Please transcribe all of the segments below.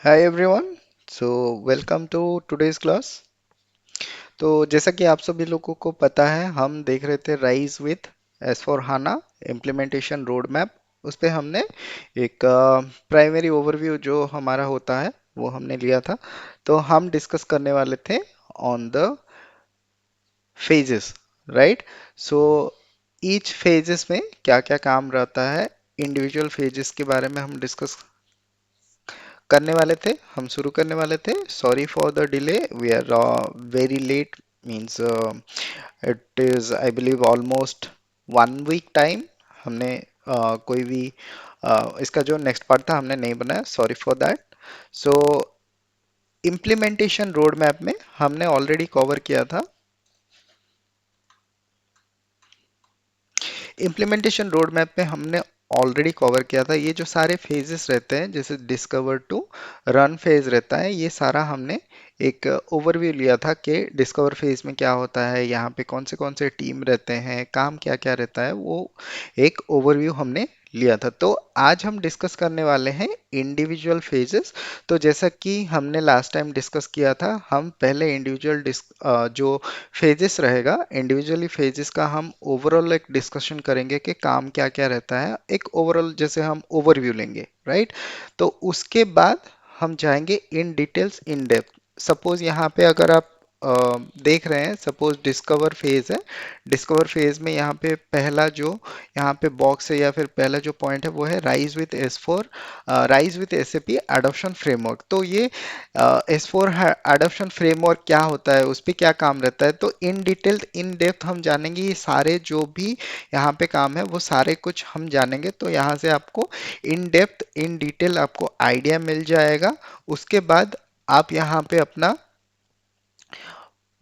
Hi everyone, so welcome to today's class. तो जैसा कि आप सभी लोगों को पता है हम देख रहे थे RISE with S four HANA implementation road map. उस पे हमने एक प्राइमरी ओवरव्यू जो हमारा होता है वो हमने लिया था। तो हम डिस्कस करने वाले थे on the phases, right. So each phases में क्या क्या काम रहता है, इंडिविजुअल फेजेस के बारे में हम डिस्कस करने वाले थे, हम शुरू करने वाले थे। Sorry for the delay, we are very late, means it is I believe almost 1 week time हमने कोई भी इसका जो नेक्स्ट पार्ट था हमने नहीं बनाया, sorry for that. So implementation road map में हमने ऑलरेडी कवर किया था। इम्प्लीमेंटेशन रोड मैप में हमने ऑलरेडी कवर किया था, ये जो सारे फेजेस रहते हैं जैसे डिस्कवर टू रन फेज रहता है, ये सारा हमने एक ओवरव्यू लिया था कि डिस्कवर फेज में क्या होता है, यहाँ पे कौन से टीम रहते हैं, काम क्या क्या रहता है, वो एक ओवरव्यू हमने लिया था। तो आज हम डिस्कस करने वाले हैं इंडिविजुअल फेजेस। तो जैसा कि हमने लास्ट टाइम डिस्कस किया था, हम पहले इंडिविजुअल जो फेजेस रहेगा, इंडिविजुअली फेजेस का हम ओवरऑल एक डिस्कशन करेंगे कि काम क्या क्या रहता है, एक ओवरऑल जैसे हम ओवरव्यू लेंगे, राइट। तो उसके बाद हम जाएंगे in details in depth. Suppose यहाँ पे अगर आप देख रहे हैं, सपोज डिस्कवर फेज है। डिस्कवर फेज में यहाँ पे पहला जो यहाँ पे बॉक्स है या फिर पहला जो पॉइंट है वो है rise with S four, rise with SAP adoption framework. तो ये एस फोर एडॉप्शन फ्रेमवर्क क्या होता है, उस पे क्या काम रहता है, तो इन डिटेल इन डेप्थ हम जानेंगे। ये सारे जो भी यहाँ पे काम है वो सारे कुछ हम जानेंगे। तो यहाँ से आपको इन डेप्थ इन डिटेल आपको आइडिया मिल जाएगा। उसके बाद आप यहाँ पे अपना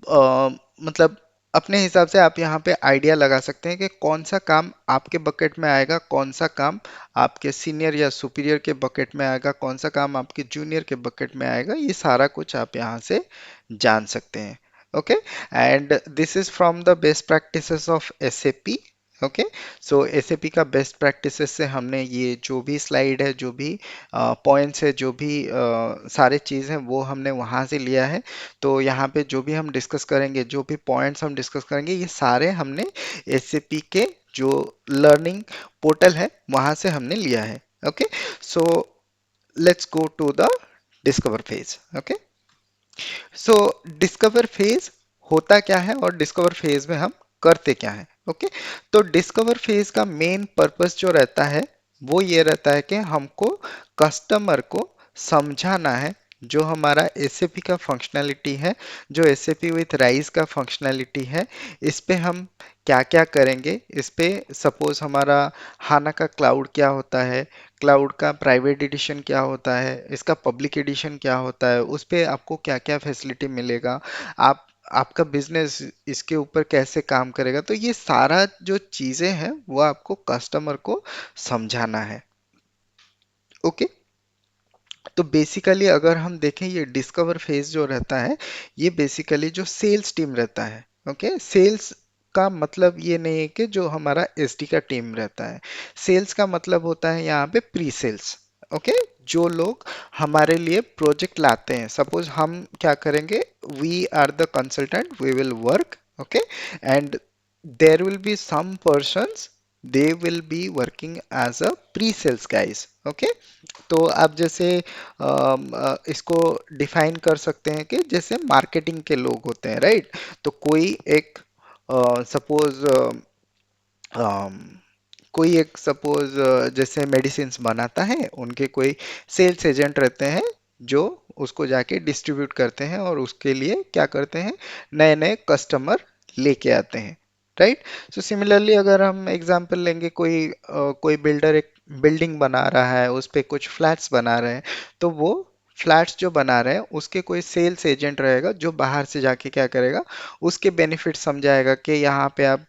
मतलब अपने हिसाब से आप यहाँ पे आइडिया लगा सकते हैं कि कौन सा काम आपके बकेट में आएगा, कौन सा काम आपके सीनियर या सुपीरियर के बकेट में आएगा, कौन सा काम आपके जूनियर के बकेट में आएगा। ये सारा कुछ आप यहाँ से जान सकते हैं। Okay, and this is from the best practices of SAP. Okay, so SAP का बेस्ट प्रैक्टिसेस से हमने ये जो भी स्लाइड है, जो भी पॉइंट्स है, जो भी सारे चीज़ हैं वो हमने वहाँ से लिया है। तो यहाँ पे जो भी हम डिस्कस करेंगे, जो भी पॉइंट्स हम डिस्कस करेंगे, ये सारे हमने एसएपी के जो लर्निंग पोर्टल है वहाँ से हमने लिया है। Okay, so let's go to the discover phase. Okay, so discover phase होता क्या है और डिस्कवर फेज में हम करते क्या है। ओके, तो डिस्कवर फेज का मेन पर्पस जो रहता है वो ये रहता है कि हमको कस्टमर को समझाना है जो हमारा एसएपी का फंक्शनैलिटी है, जो एसएपी विथ राइज का फंक्शनैलिटी है, इस पे हम क्या क्या करेंगे। इस पे सपोज हमारा हाना का क्लाउड क्या होता है, क्लाउड का प्राइवेट एडिशन क्या होता है, इसका पब्लिक एडिशन क्या होता है, उस पे आपको क्या क्या फैसिलिटी मिलेगा, आप आपका बिजनेस इसके ऊपर कैसे काम करेगा। तो ये सारा जो चीजें हैं वो आपको कस्टमर को समझाना है। ओके, तो बेसिकली अगर हम देखें ये डिस्कवर फेज जो रहता है, ये बेसिकली जो सेल्स टीम रहता है। ओके, सेल्स का मतलब ये नहीं है कि जो हमारा एसडी का टीम रहता है। सेल्स का मतलब होता है यहाँ पे प्री सेल्स। ओके, जो लोग हमारे लिए प्रोजेक्ट लाते हैं, सपोज हम क्या करेंगे, we are the consultant, we will work. Okay, and there will be some persons, they will be working as a pre-sales guys. Okay, तो आप जैसे इसको डिफाइन कर सकते हैं कि जैसे मार्केटिंग के लोग होते हैं, राइट। तो कोई एक सपोज कोई एक सपोज जैसे मेडिसिन बनाता है, उनके कोई सेल्स एजेंट रहते हैं जो उसको जाके डिस्ट्रीब्यूट करते हैं और उसके लिए क्या करते हैं, नए नए कस्टमर लेके आते हैं, राइट। सो सिमिलरली अगर हम एग्जांपल लेंगे, कोई बिल्डर एक बिल्डिंग बना रहा है, उस पे कुछ फ्लैट्स बना रहे हैं, तो वो फ्लैट्स जो बना रहे हैं उसके कोई सेल्स एजेंट रहेगा जो बाहर से जाके क्या करेगा, उसके बेनिफिट समझाएगा कि यहाँ पे आप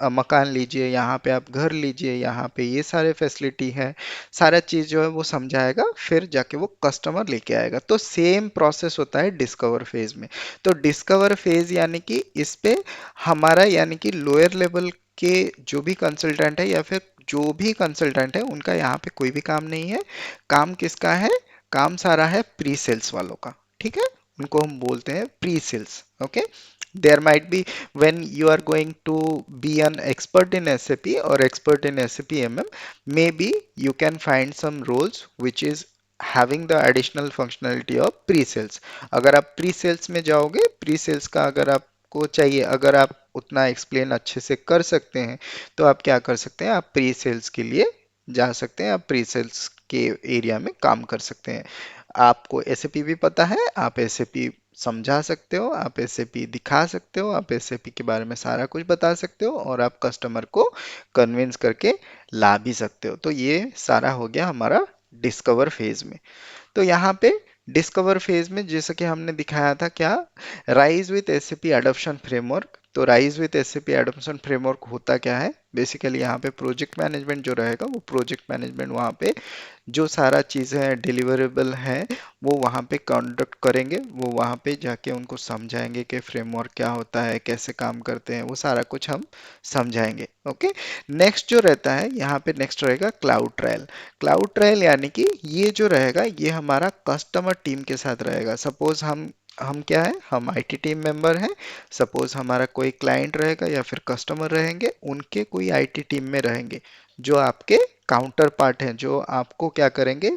मकान लीजिए, यहाँ पे आप घर लीजिए, यहाँ पे ये सारे फैसिलिटी है, सारा चीज़ जो है वो समझाएगा, फिर जाके वो कस्टमर लेके आएगा। तो सेम प्रोसेस होता है डिस्कवर फेज में। तो डिस्कवर फेज यानी कि इस पे हमारा यानी कि लोअर लेवल के जो भी कंसल्टेंट है या फिर जो भी कंसल्टेंट है उनका यहाँ पे कोई भी काम नहीं है। काम किसका है, काम सारा है प्री सेल्स वालों का, ठीक है, उनको हम बोलते हैं pre sales. Okay, there might be, when you are going to be an expert in SAP or expert in SAP MM, maybe you can find some roles which is having the additional functionality of pre-sales। अगर आप pre-sales में जाओगे, pre-sales का अगर आपको चाहिए, अगर आप उतना एक्सप्लेन अच्छे से कर सकते हैं, तो आप क्या कर सकते हैं, आप pre-sales के लिए जा सकते हैं, आप pre-sales के एरिया में काम कर सकते हैं। आपको एसएपी भी पता है, आप एसएपी समझा सकते हो, आप एसएपी दिखा सकते हो, आप एसएपी के बारे में सारा कुछ बता सकते हो, और आप कस्टमर को कन्विंस करके ला भी सकते हो। तो ये सारा हो गया हमारा डिस्कवर फेज में। तो यहाँ पे डिस्कवर फेज में जैसा कि हमने दिखाया था, क्या, rise with SAP adoption framework. तो rise with SAP adoption framework होता क्या है, बेसिकली यहाँ पे प्रोजेक्ट मैनेजमेंट जो रहेगा, वो प्रोजेक्ट मैनेजमेंट वहाँ पे जो सारा चीज़ें हैं डिलीवरेबल हैं, वो वहाँ पे कंडक्ट करेंगे, वो वहाँ पे जाके उनको समझाएंगे कि फ्रेमवर्क क्या होता है, कैसे काम करते हैं, वो सारा कुछ हम समझाएंगे। ओके, नेक्स्ट जो रहता है यहाँ पे, नेक्स्ट रहेगा क्लाउड ट्रायल। क्लाउड ट्रायल यानी कि ये जो रहेगा, ये हमारा कस्टमर टीम के साथ रहेगा। सपोज हम क्या है, हम आईटी टीम मेंबर हैं, सपोज हमारा कोई क्लाइंट रहेगा या फिर कस्टमर रहेंगे, उनके कोई आईटी टीम में रहेंगे, जो आपके काउंटर पार्ट हैं, जो आपको क्या करेंगे,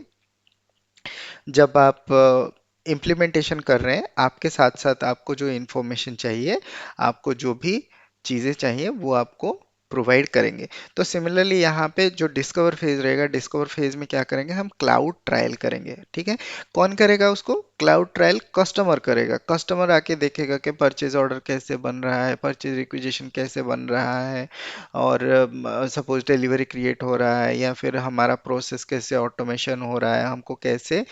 जब आप इम्प्लीमेंटेशन कर रहे हैं, आपके साथ साथ आपको जो इन्फॉर्मेशन चाहिए, आपको जो भी चीज़ें चाहिए, वो आपको प्रोवाइड करेंगे। तो सिमिलरली यहाँ पे जो डिस्कवर फेज रहेगा, डिस्कवर फेज में क्या करेंगे, हम क्लाउड ट्रायल करेंगे। ठीक है, कौन करेगा उसको, क्लाउड ट्रायल कस्टमर करेगा। कस्टमर आके देखेगा कि परचेज ऑर्डर कैसे बन रहा है, परचेज रिक्विजिशन कैसे बन रहा है, और सपोज डिलीवरी क्रिएट हो रहा है, या फिर हमारा प्रोसेस कैसे ऑटोमेशन हो रहा है, हमको कैसे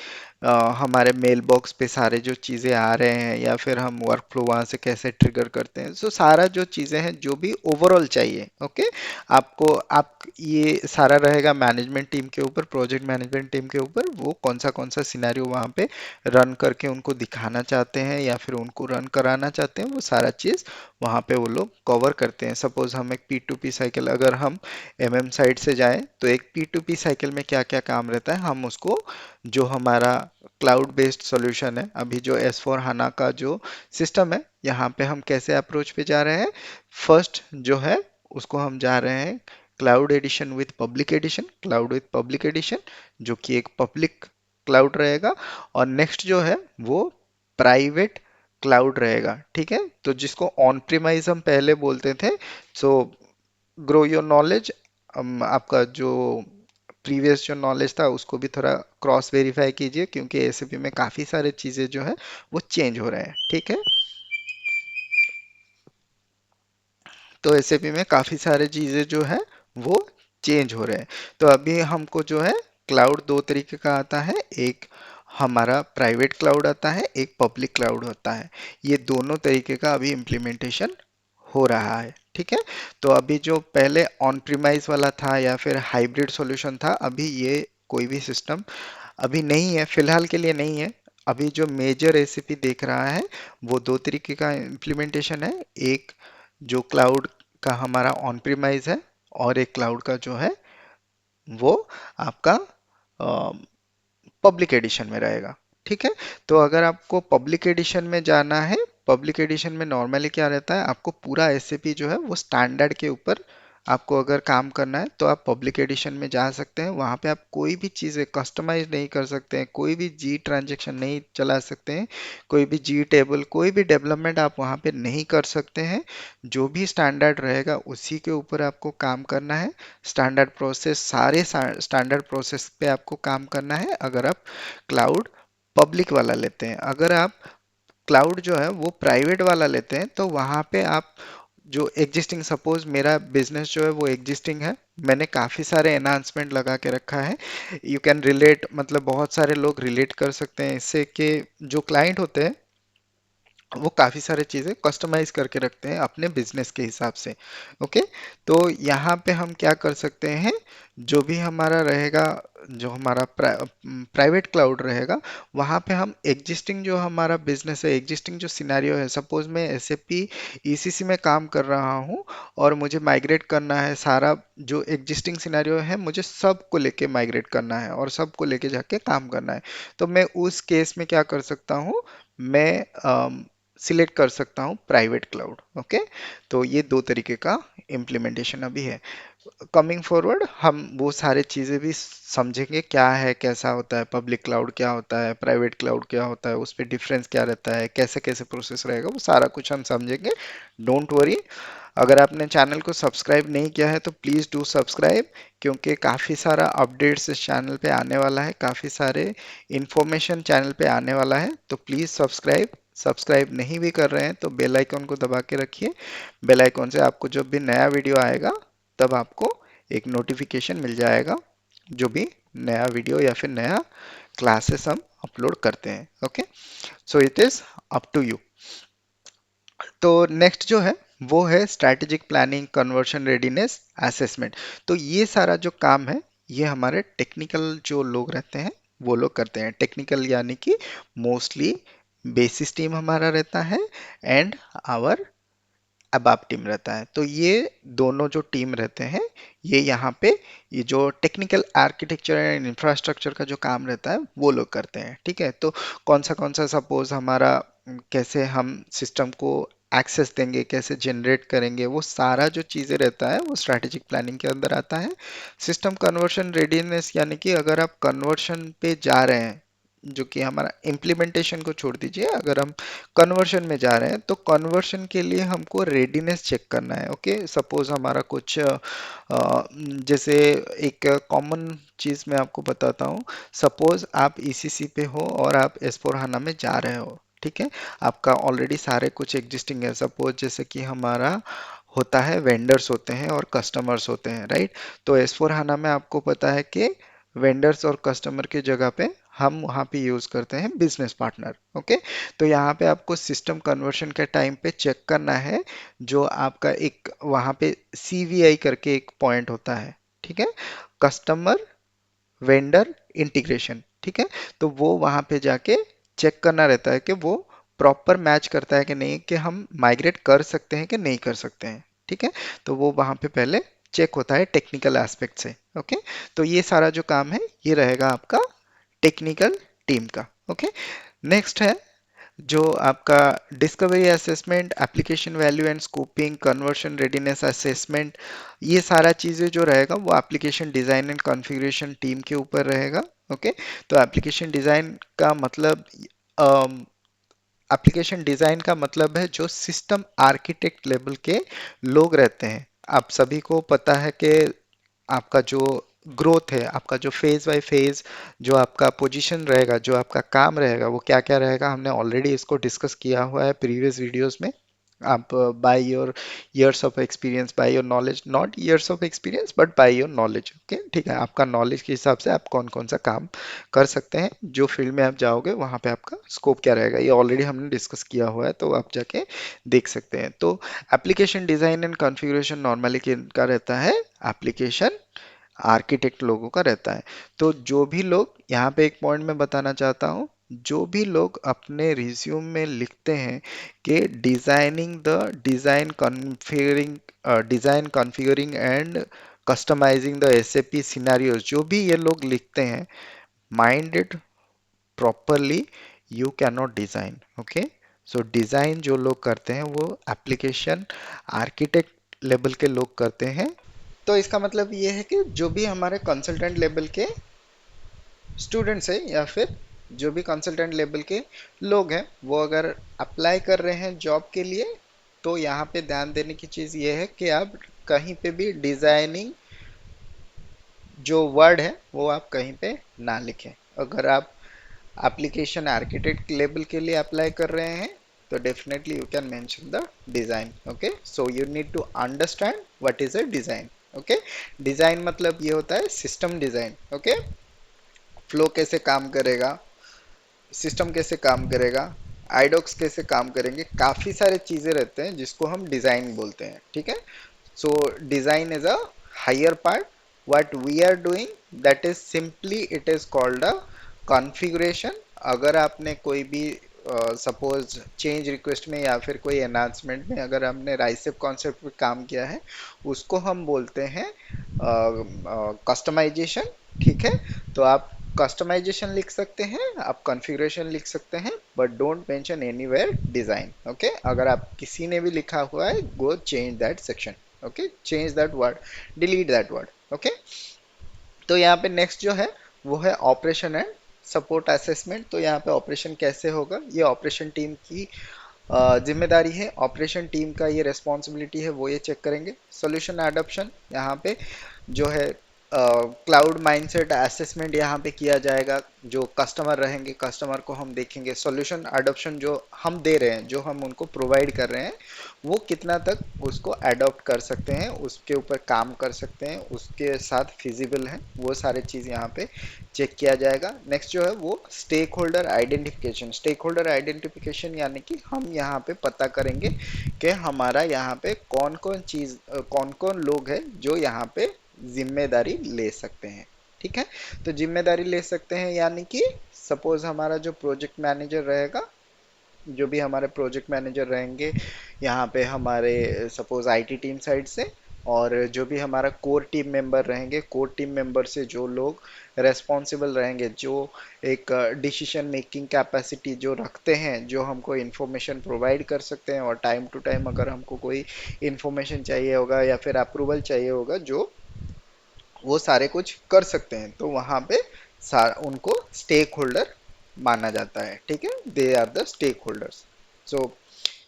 हमारे मेल बॉक्स पे सारे जो चीज़ें आ रहे हैं, या फिर हम वर्क फ्लो वहाँ से कैसे ट्रिगर करते हैं। सो सारा जो चीज़ें हैं, जो भी ओवरऑल चाहिए, ओके, आपको, आप ये सारा रहेगा मैनेजमेंट टीम के ऊपर, प्रोजेक्ट मैनेजमेंट टीम के ऊपर, वो कौन सा सिनेरियो वहाँ पे रन करके उनको दिखाना चाहते हैं, या फिर उनको रन कराना चाहते हैं, वो सारा चीज़ वहाँ पे वो लोग कवर करते हैं। सपोज हम एक P2P साइकिल, अगर हम MM साइड से जाएं, तो एक P2P साइकिल में क्या क्या काम रहता है, हम उसको, जो हमारा क्लाउड बेस्ड सॉल्यूशन है, अभी जो S4 हाना का जो सिस्टम है, यहाँ पे हम कैसे अप्रोच पे जा रहे हैं, फर्स्ट जो है उसको हम जा रहे हैं cloud edition with public edition, cloud with public edition, जो कि एक पब्लिक क्लाउड रहेगा। और नेक्स्ट जो है वो प्राइवेट क्लाउड रहेगा। ठीक है, तो जिसको ऑन प्रीमाइज हम पहले बोलते थे। सो ग्रो योर नॉलेज, आपका जो प्रीवियस जो नॉलेज था उसको भी थोड़ा क्रॉस वेरीफाई कीजिए, क्योंकि एसएपी में काफ़ी सारे चीज़ें जो है वो चेंज हो रहे हैं। ठीक है, तो एसएपी में काफ़ी सारे चीज़ें जो है वो चेंज हो रहे हैं। तो अभी हमको जो है क्लाउड दो तरीके का आता है, एक हमारा प्राइवेट क्लाउड आता है, एक पब्लिक क्लाउड होता है। ये दोनों तरीके का अभी इम्प्लीमेंटेशन हो रहा है। ठीक है, तो अभी जो पहले ऑन प्रीमाइज वाला था या फिर हाइब्रिड सॉल्यूशन था, अभी ये कोई भी सिस्टम अभी नहीं है, फिलहाल के लिए नहीं है। अभी जो मेजर एसीपी देख रहा है, वो दो तरीके का इम्प्लीमेंटेशन है। एक जो क्लाउड का हमारा ऑन प्रीमाइज है, और एक क्लाउड का जो है वो आपका पब्लिक एडिशन में रहेगा। ठीक है, तो अगर आपको पब्लिक एडिशन में जाना है, पब्लिक एडिशन में नॉर्मली क्या रहता है, आपको पूरा एसएपी जो है वो स्टैंडर्ड के ऊपर आपको अगर काम करना है, तो आप पब्लिक एडिशन में जा सकते हैं। वहाँ पे आप कोई भी चीज़ें कस्टमाइज नहीं कर सकते हैं, कोई भी जी ट्रांजेक्शन नहीं चला सकते हैं, कोई भी जी टेबल, कोई भी डेवलपमेंट आप वहाँ पे नहीं कर सकते हैं। जो भी स्टैंडर्ड रहेगा उसी के ऊपर आपको काम करना है। स्टैंडर्ड प्रोसेस, सारे स्टैंडर्ड प्रोसेस पे आपको काम करना है, अगर आप क्लाउड पब्लिक वाला लेते हैं। अगर आप क्लाउड जो है वो प्राइवेट वाला लेते हैं, तो वहाँ पे आप जो एग्जिस्टिंग, सपोज मेरा बिजनेस जो है वो एग्जिस्टिंग है, मैंने काफ़ी सारे एनहांसमेंट लगा के रखा है। यू कैन रिलेट, मतलब बहुत सारे लोग रिलेट कर सकते हैं इससे, कि जो क्लाइंट होते हैं वो काफ़ी सारे चीज़ें कस्टमाइज करके रखते हैं अपने बिजनेस के हिसाब से। ओके, तो यहाँ पे हम क्या कर सकते हैं, जो भी हमारा रहेगा, जो हमारा प्राइवेट क्लाउड रहेगा, वहाँ पे हम एग्जिस्टिंग जो हमारा बिजनेस है, एग्जिस्टिंग जो सिनेरियो है, सपोज मैं एसएपी ईसीसी में काम कर रहा हूँ और मुझे माइग्रेट करना है, सारा जो एग्जिस्टिंग सिनेरियो है मुझे सबको लेके माइग्रेट करना है और सबको लेके जाके काम करना है। तो मैं उस केस में क्या कर सकता हूँ, मैं सिलेक्ट कर सकता हूँ प्राइवेट क्लाउड। ओके, तो ये दो तरीके का इम्प्लीमेंटेशन अभी है। कमिंग फॉरवर्ड हम वो सारे चीज़ें भी समझेंगे, क्या है, कैसा होता है पब्लिक क्लाउड, क्या होता है प्राइवेट क्लाउड, क्या होता है, उस पर डिफरेंस क्या रहता है, कैसे कैसे प्रोसेस रहेगा, वो सारा कुछ हम समझेंगे। Don't worry. अगर आपने चैनल को सब्सक्राइब नहीं किया है तो प्लीज़ डू सब्सक्राइब, क्योंकि काफ़ी सारा अपडेट्स इस चैनल पे आने वाला है, काफ़ी सारे इंफॉर्मेशन चैनल पे आने वाला है, तो प्लीज़ सब्सक्राइब। सब्सक्राइब नहीं भी कर रहे हैं तो बेल आइकन को दबा के रखिए। बेल आइकन से आपको जब भी नया वीडियो आएगा तब आपको एक नोटिफिकेशन मिल जाएगा, जो भी नया वीडियो या फिर नया क्लासेस हम अपलोड करते हैं। Okay, so it is up to you. तो नेक्स्ट जो है वो है strategic planning, conversion readiness, assessment. तो ये सारा जो काम है ये हमारे टेक्निकल जो लोग रहते हैं वो लोग करते हैं। टेक्निकल यानी कि मोस्टली बेसिस टीम हमारा रहता है एंड आवर अबाप टीम रहता है। तो ये दोनों जो टीम रहते हैं ये यहाँ पे ये जो टेक्निकल आर्किटेक्चर एंड इंफ्रास्ट्रक्चर का जो काम रहता है वो लोग करते हैं। ठीक है, तो कौन सा सपोज हमारा कैसे हम सिस्टम को एक्सेस देंगे, कैसे जनरेट करेंगे, वो सारा जो चीज़ें रहता है वो स्ट्रैटेजिक प्लानिंग के अंदर आता है। सिस्टम कन्वर्शन रेडीनेस यानी कि अगर आप कन्वर्शन पे जा रहे हैं, जो कि हमारा इम्प्लीमेंटेशन को छोड़ दीजिए, अगर हम कन्वर्शन में जा रहे हैं तो कन्वर्शन के लिए हमको रेडीनेस चेक करना है। ओके, सपोज हमारा कुछ जैसे एक कॉमन चीज़ मैं आपको बताता हूँ। सपोज आप ईसीसी पे हो और आप एस4 हाना में जा रहे हो। ठीक है, आपका ऑलरेडी सारे कुछ एग्जिस्टिंग है। सपोज जैसे कि हमारा होता है वेंडर्स होते हैं और कस्टमर्स होते हैं, राइट। तो एस4 हाना में आपको पता है कि वेंडर्स और कस्टमर की जगह पे हम वहाँ पे यूज़ करते हैं बिजनेस पार्टनर। ओके, तो यहाँ पे आपको सिस्टम कन्वर्शन के टाइम पे चेक करना है, जो आपका एक वहाँ पे सीवीआई करके एक पॉइंट होता है। ठीक है, कस्टमर वेंडर इंटीग्रेशन। ठीक है, तो वो वहाँ पे जाके चेक करना रहता है कि वो प्रॉपर मैच करता है कि नहीं, कि हम माइग्रेट कर सकते हैं कि नहीं कर सकते हैं। ठीक है, तो वो वहाँ पे पहले चेक होता है टेक्निकल एस्पेक्ट से। ओके, तो ये सारा जो काम है ये रहेगा आपका टेक्निकल टीम का। ओके, नेक्स्ट है जो आपका discovery assessment, application value and scoping, conversion readiness assessment. ये सारा चीज़ें जो रहेगा वो application design and configuration team के ऊपर रहेगा। ओके, तो एप्लीकेशन डिज़ाइन का मतलब एप्लीकेशन डिज़ाइन का मतलब है जो सिस्टम आर्किटेक्ट लेवल के लोग रहते हैं। आप सभी को पता है कि आपका जो ग्रोथ है, आपका जो फेज बाय फेज जो आपका पोजीशन रहेगा, जो आपका काम रहेगा, वो क्या क्या रहेगा, हमने ऑलरेडी इसको डिस्कस किया हुआ है प्रीवियस वीडियोस में। आप by your ears of experience, by your knowledge, not years of experience but by your knowledge. Okay, ठीक है, आपका नॉलेज के हिसाब से आप कौन कौन सा काम कर सकते हैं, जो फील्ड में आप जाओगे वहाँ पे आपका स्कोप क्या रहेगा, ये ऑलरेडी हमने डिस्कस किया हुआ है, तो आप जाके देख सकते हैं। तो application design and configuration normally किनका रहता है, एप्लीकेशन आर्किटेक्ट लोगों का रहता है। तो जो भी लोग यहाँ पे एक पॉइंट मैं बताना चाहता हूँ, जो भी लोग अपने रिज्यूम में लिखते हैं कि design configuring and customising the SAP scenarios, जो भी ये लोग लिखते हैं, mind it properly, you can not design. Okay, so design जो लोग करते हैं वो एप्लीकेशन आर्किटेक्ट लेवल के लोग करते हैं। तो इसका मतलब ये है कि जो भी हमारे कंसल्टेंट लेवल के स्टूडेंट्स हैं या फिर जो भी कंसल्टेंट लेवल के लोग हैं, वो अगर अप्लाई कर रहे हैं जॉब के लिए, तो यहाँ पे ध्यान देने की चीज़ ये है कि आप कहीं पे भी डिज़ाइनिंग जो वर्ड है वो आप कहीं पे ना लिखें। अगर आप एप्लीकेशन आर्किटेक्ट लेवल के लिए अप्लाई कर रहे हैं तो definitely you can mention the design. Okay, so you need to understand what is a design. Okay, design मतलब ये होता है सिस्टम डिज़ाइन। ओके, फ्लो कैसे काम करेगा, सिस्टम कैसे काम करेगा, आइडॉक्स कैसे काम करेंगे, काफी सारे चीजें रहते हैं जिसको हम डिजाइन बोलते हैं, ठीक है। So design is a higher part, what we are doing that is simply it is called a configuration. अगर आपने कोई भी सपोज चेंज रिक्वेस्ट में या फिर कोई एनहांसमेंट में अगर हमने राइसिप कॉन्सेप्ट पे काम किया है, उसको हम बोलते हैं कस्टमाइजेशन, ठीक है। तो आप कस्टमाइजेशन लिख सकते हैं, आप कॉन्फ़िगरेशन लिख सकते हैं, but don't mention anywhere design, okay. अगर आप किसी ने भी लिखा हुआ है, go change that section, okay, change that word, delete that word, okay. तो यहाँ पे नेक्स्ट जो है वो है ऑपरेशन एंड सपोर्ट असेसमेंट। तो यहाँ पे ऑपरेशन कैसे होगा, ये ऑपरेशन टीम की जिम्मेदारी है, ऑपरेशन टीम का ये रेस्पॉन्सिबिलिटी है, वो ये चेक करेंगे। सॉल्यूशन अडॉप्शन यहाँ पे जो है क्लाउड माइंडसेट असेसमेंट यहाँ पे किया जाएगा। जो कस्टमर रहेंगे, कस्टमर को हम देखेंगे सॉल्यूशन अडॉप्शन जो हम दे रहे हैं, जो हम उनको प्रोवाइड कर रहे हैं, वो कितना तक उसको अडॉप्ट कर सकते हैं, उसके ऊपर काम कर सकते हैं, उसके साथ फिजिबल है, वो सारे चीज़ यहाँ पे चेक किया जाएगा। नेक्स्ट जो है वो stakeholder identification. Stakeholder identification यानी कि हम यहाँ पे पता करेंगे कि हमारा यहाँ पे कौन कौन चीज़, कौन कौन लोग हैं जो यहाँ पे जिम्मेदारी ले सकते हैं, ठीक है। तो जिम्मेदारी ले सकते हैं यानी कि सपोज हमारा जो प्रोजेक्ट मैनेजर रहेगा, जो भी हमारे प्रोजेक्ट मैनेजर रहेंगे यहाँ पे हमारे सपोज आईटी टीम साइड से, और जो भी हमारा कोर टीम मेंबर रहेंगे, कोर टीम मेंबर से जो लोग रेस्पॉन्सिबल रहेंगे, जो एक डिसीजन मेकिंग कैपेसिटी जो रखते हैं, जो हमको इन्फॉर्मेशन प्रोवाइड कर सकते हैं, और टाइम टू टाइम अगर हमको कोई इन्फॉर्मेशन चाहिए होगा या फिर अप्रूवल चाहिए होगा, जो वो सारे कुछ कर सकते हैं, तो वहां पे उनको स्टेक होल्डर माना जाता है, ठीक है। They are the stakeholders. So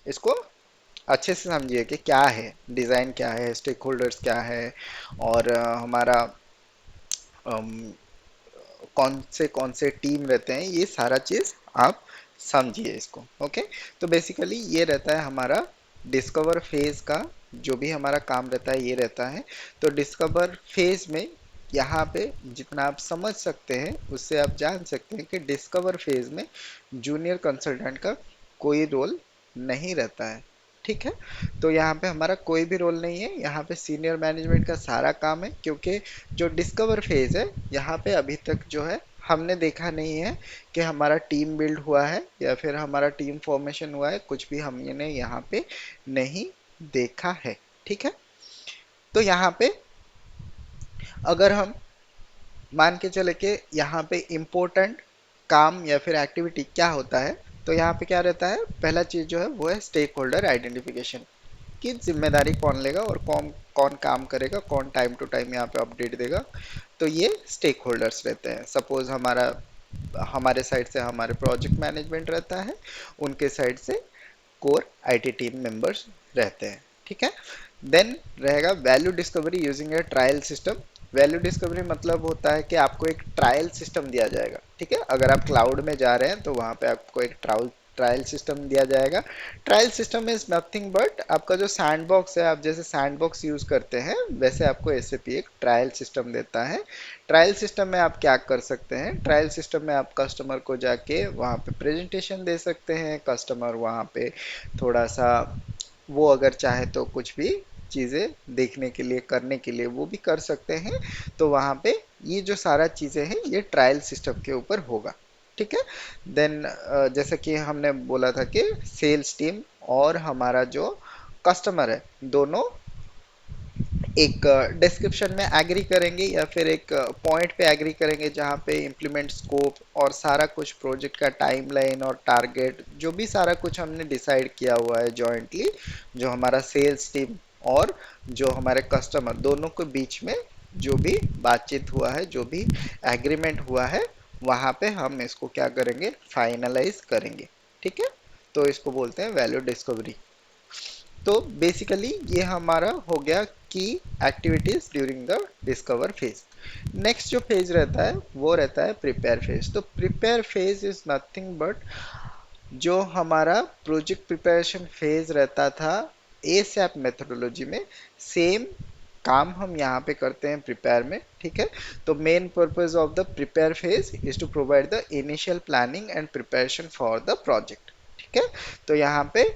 इसको अच्छे से समझिए कि क्या है डिज़ाइन, क्या है स्टेक होल्डर्स, क्या है, और हमारा कौन से टीम रहते हैं, ये सारा चीज़ आप समझिए इसको, ओके। तो बेसिकली ये रहता है हमारा डिस्कवर फेज का, जो भी हमारा काम रहता है ये रहता है। तो डिस्कवर फेज में यहाँ पे जितना आप समझ सकते हैं उससे आप जान सकते हैं कि डिस्कवर फेज में जूनियर कंसल्टेंट का कोई रोल नहीं रहता है, ठीक है। तो यहाँ पे हमारा कोई भी रोल नहीं है, यहाँ पे सीनियर मैनेजमेंट का सारा काम है, क्योंकि जो डिस्कवर फेज है यहाँ पे अभी तक जो है हमने देखा नहीं है कि हमारा टीम बिल्ड हुआ है या फिर हमारा टीम फॉर्मेशन हुआ है, कुछ भी हमने यहाँ पे नहीं देखा है, ठीक है। तो यहाँ पे अगर हम मान के चले कि यहाँ पे इम्पोर्टेंट काम या फिर एक्टिविटी क्या होता है, तो यहाँ पे क्या रहता है, पहला चीज जो है वो है स्टेक होल्डर आइडेंटिफिकेशन, की जिम्मेदारी कौन लेगा और कौन कौन काम करेगा, कौन टाइम टू टाइम यहाँ पे अपडेट देगा। तो ये स्टेक होल्डर्स रहते हैं। सपोज हमारा हमारे साइड से हमारे प्रोजेक्ट मैनेजमेंट रहता है, उनके साइड से कोर आईटी टीम मेंबर्स रहते हैं, ठीक है। देन रहेगा वैल्यू डिस्कवरी यूजिंग ए ट्रायल सिस्टम। वैल्यू डिस्कवरी मतलब होता है कि आपको एक ट्रायल सिस्टम दिया जाएगा, ठीक है। अगर आप क्लाउड में जा रहे हैं तो वहां पे आपको एक ट्रायल ट्रायल सिस्टम दिया जाएगा। Trial system is nothing but आपका जो सैंड बॉक्स है, आप जैसे सैंड बॉक्स यूज करते हैं वैसे आपको एसएपी एक ट्रायल सिस्टम देता है। ट्रायल सिस्टम में आप क्या कर सकते हैं, ट्रायल सिस्टम में आप कस्टमर को जाके वहाँ पे प्रेजेंटेशन दे सकते हैं, कस्टमर वहाँ पे थोड़ा सा वो अगर चाहे तो कुछ भी चीज़ें देखने के लिए, करने के लिए वो भी कर सकते हैं। तो वहाँ पे ये जो सारा चीज़ें हैं ये ट्रायल सिस्टम के ऊपर होगा, ठीक है। देन जैसा कि हमने बोला था कि सेल्स टीम और हमारा जो कस्टमर है, दोनों एक डिस्क्रिप्शन में एग्री करेंगे या फिर एक पॉइंट पे एग्री करेंगे जहाँ पे इम्प्लीमेंट स्कोप और सारा कुछ प्रोजेक्ट का टाइमलाइन और टारगेट जो भी सारा कुछ हमने डिसाइड किया हुआ है जॉइंटली, जो हमारा सेल्स टीम और जो हमारे कस्टमर दोनों के बीच में जो भी बातचीत हुआ है, जो भी एग्रीमेंट हुआ है, वहाँ पे हम इसको क्या करेंगे, फाइनलाइज करेंगे, ठीक है। तो इसको बोलते हैं वैल्यू डिस्कवरी। तो बेसिकली ये हमारा हो गया की activities during the discover phase. Next जो फेज रहता है वो रहता है प्रिपेयर फेज। तो prepare phase is nothing but जो हमारा प्रोजेक्ट प्रिपरेशन फेज रहता था एसएप मेथोडोलॉजी में, सेम काम हम यहाँ पे करते हैं प्रिपेयर में, ठीक है। तो main purpose of the prepare phase is to provide the initial planning and preparation for the project, ठीक है। तो यहाँ पे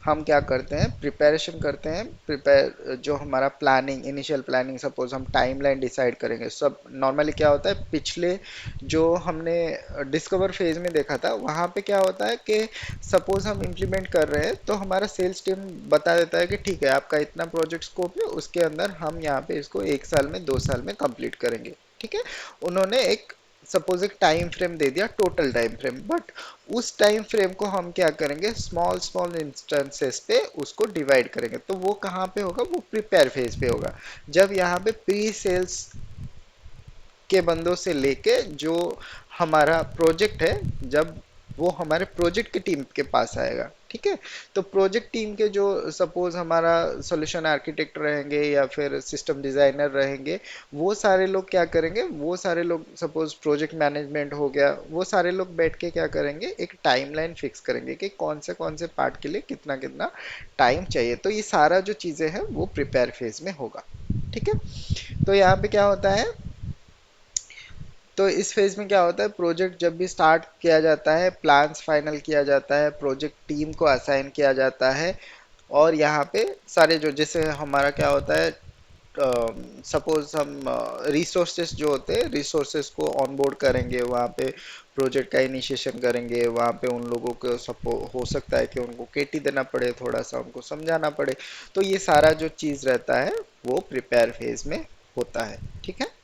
हम क्या करते हैं, प्रिपरेशन करते हैं, प्रिपेयर जो हमारा प्लानिंग, इनिशियल प्लानिंग, सपोज हम टाइमलाइन डिसाइड करेंगे। सब नॉर्मली क्या होता है, पिछले जो हमने डिस्कवर फेज में देखा था वहाँ पे क्या होता है कि सपोज हम इम्प्लीमेंट कर रहे हैं तो हमारा सेल्स टीम बता देता है कि ठीक है आपका इतना प्रोजेक्ट स्कोप है, उसके अंदर हम यहाँ पे इसको 1 साल में 2 साल में कंप्लीट करेंगे। ठीक है, उन्होंने एक सपोज एक टाइम फ्रेम दे दिया, टोटल टाइम फ्रेम, बट उस टाइम फ्रेम को हम क्या करेंगे, स्मॉल स्मॉल इंस्टेंसेस पे उसको डिवाइड करेंगे। तो वो कहाँ पे होगा, वो प्रिपेयर फेज पे होगा, जब यहाँ पे प्री सेल्स के बंदों से लेके जो हमारा प्रोजेक्ट है, जब वो हमारे प्रोजेक्ट की टीम के पास आएगा। ठीक है, तो प्रोजेक्ट टीम के जो सपोज हमारा सॉल्यूशन आर्किटेक्ट रहेंगे या फिर सिस्टम डिजाइनर रहेंगे, वो सारे लोग क्या करेंगे, वो सारे लोग सपोज प्रोजेक्ट मैनेजमेंट हो गया, वो सारे लोग बैठ के क्या करेंगे, एक टाइमलाइन फिक्स करेंगे कि कौन से पार्ट के लिए कितना कितना टाइम चाहिए। तो ये सारा जो चीजें हैं वो प्रिपेयर फेज में होगा। ठीक है, तो यहाँ पे क्या होता है, तो इस फेज में क्या होता है, प्रोजेक्ट जब भी स्टार्ट किया जाता है, प्लान्स फाइनल किया जाता है, प्रोजेक्ट टीम को असाइन किया जाता है, और यहाँ पे सारे जो जैसे हमारा क्या होता है, सपोज हम रिसोर्सेस जो होते हैं, रिसोर्सेस को ऑनबोर्ड करेंगे, वहाँ पे प्रोजेक्ट का इनिशिएशन करेंगे, वहाँ पे उन लोगों को सपो हो सकता है कि उनको केटी देना पड़े, थोड़ा सा उनको समझाना पड़े। तो ये सारा जो चीज़ रहता है वो प्रिपेयर फेज में होता है। ठीक है,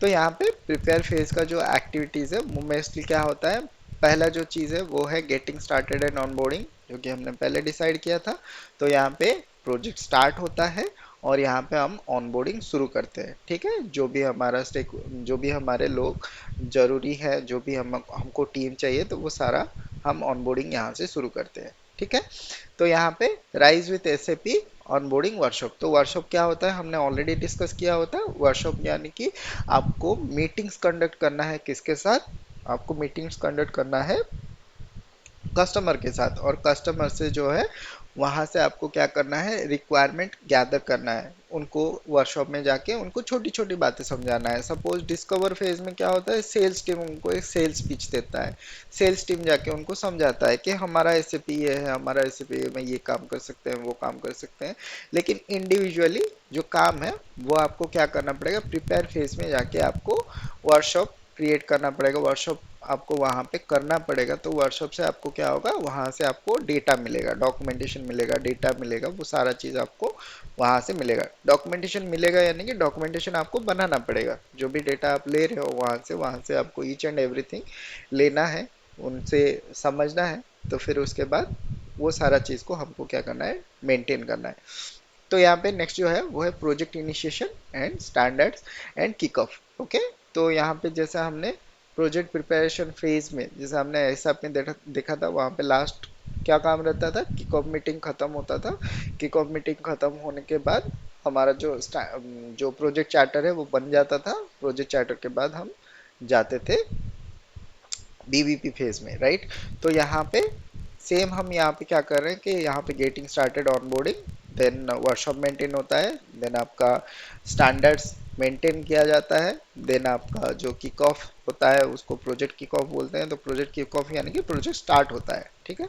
तो यहाँ पे प्रिपेयर फेज का जो एक्टिविटीज है वो मोस्टली क्या होता है, पहला जो चीज़ है वो है गेटिंग स्टार्टेड एंड ऑनबोर्डिंग, जो कि हमने पहले डिसाइड किया था। तो यहाँ पे प्रोजेक्ट स्टार्ट होता है और यहाँ पे हम ऑनबोर्डिंग शुरू करते हैं। ठीक है, जो भी हमारा स्टेक, जो भी हमारे लोग जरूरी है, जो भी हमको टीम चाहिए, तो वो सारा हम ऑनबोर्डिंग यहाँ से शुरू करते हैं। ठीक है, तो यहाँ पे rise with SAP onboarding workshop, तो वर्कशॉप क्या होता है हमने ऑलरेडी डिस्कस किया होता है। वर्कशॉप यानी कि आपको मीटिंग्स कंडक्ट करना है, किसके साथ, आपको मीटिंग्स कंडक्ट करना है कस्टमर के साथ, और कस्टमर से जो है वहां से आपको क्या करना है, रिक्वायरमेंट गैदर करना है, उनको वर्कशॉप में जाके उनको छोटी छोटी बातें समझाना है। सपोज डिस्कवर फेज में क्या होता है, सेल्स टीम उनको एक सेल्स पिच देता है, सेल्स टीम जाके उनको समझाता है कि हमारा एसएपी ये है, हमारा एसएपी में ये काम कर सकते हैं, वो काम कर सकते हैं। लेकिन इंडिविजुअली जो काम है वो आपको क्या करना पड़ेगा, प्रिपेयर फेज में जाके आपको वर्कशॉप क्रिएट करना पड़ेगा, वर्कशॉप आपको वहां पे करना पड़ेगा। तो वर्कशॉप से आपको क्या होगा, वहां से आपको डेटा मिलेगा, डॉक्यूमेंटेशन मिलेगा, डेटा मिलेगा, वो सारा चीज आपको वहां से मिलेगा। डॉक्यूमेंटेशन मिलेगा यानी कि डॉक्यूमेंटेशन आपको बनाना पड़ेगा, जो भी डेटा आप ले रहे हो वहां से आपको ईच एंड एवरीथिंग लेना है, उनसे समझना है। तो फिर उसके बाद वो सारा चीज को हमको क्या करना है, मेंटेन करना है। तो यहाँ पे नेक्स्ट जो है वो है project initiation and standards and kick off. Okay, तो यहाँ पे जैसा हमने प्रोजेक्ट प्रिपरेशन फेज में जैसे हमने ऐसा आपने देखा था, वहाँ पे लास्ट क्या काम रहता था, किक ऑफ मीटिंग खत्म होता था। किक ऑफ मीटिंग खत्म होने के बाद हमारा जो प्रोजेक्ट चार्टर है वो बन जाता था। प्रोजेक्ट चार्टर के बाद हम जाते थे बीबीपी फेज में, राइट। तो यहाँ पे सेम हम यहाँ पे क्या कर रहे हैं कि यहाँ पे getting started onboarding, then workshop maintain होता है, देन आपका स्टैंडर्ड्स मेंटेन किया जाता है, देन आपका जो किक ऑफ होता है उसको प्रोजेक्ट किक ऑफ बोलते हैं। तो प्रोजेक्ट किक ऑफ यानी कि प्रोजेक्ट स्टार्ट होता है। ठीक है,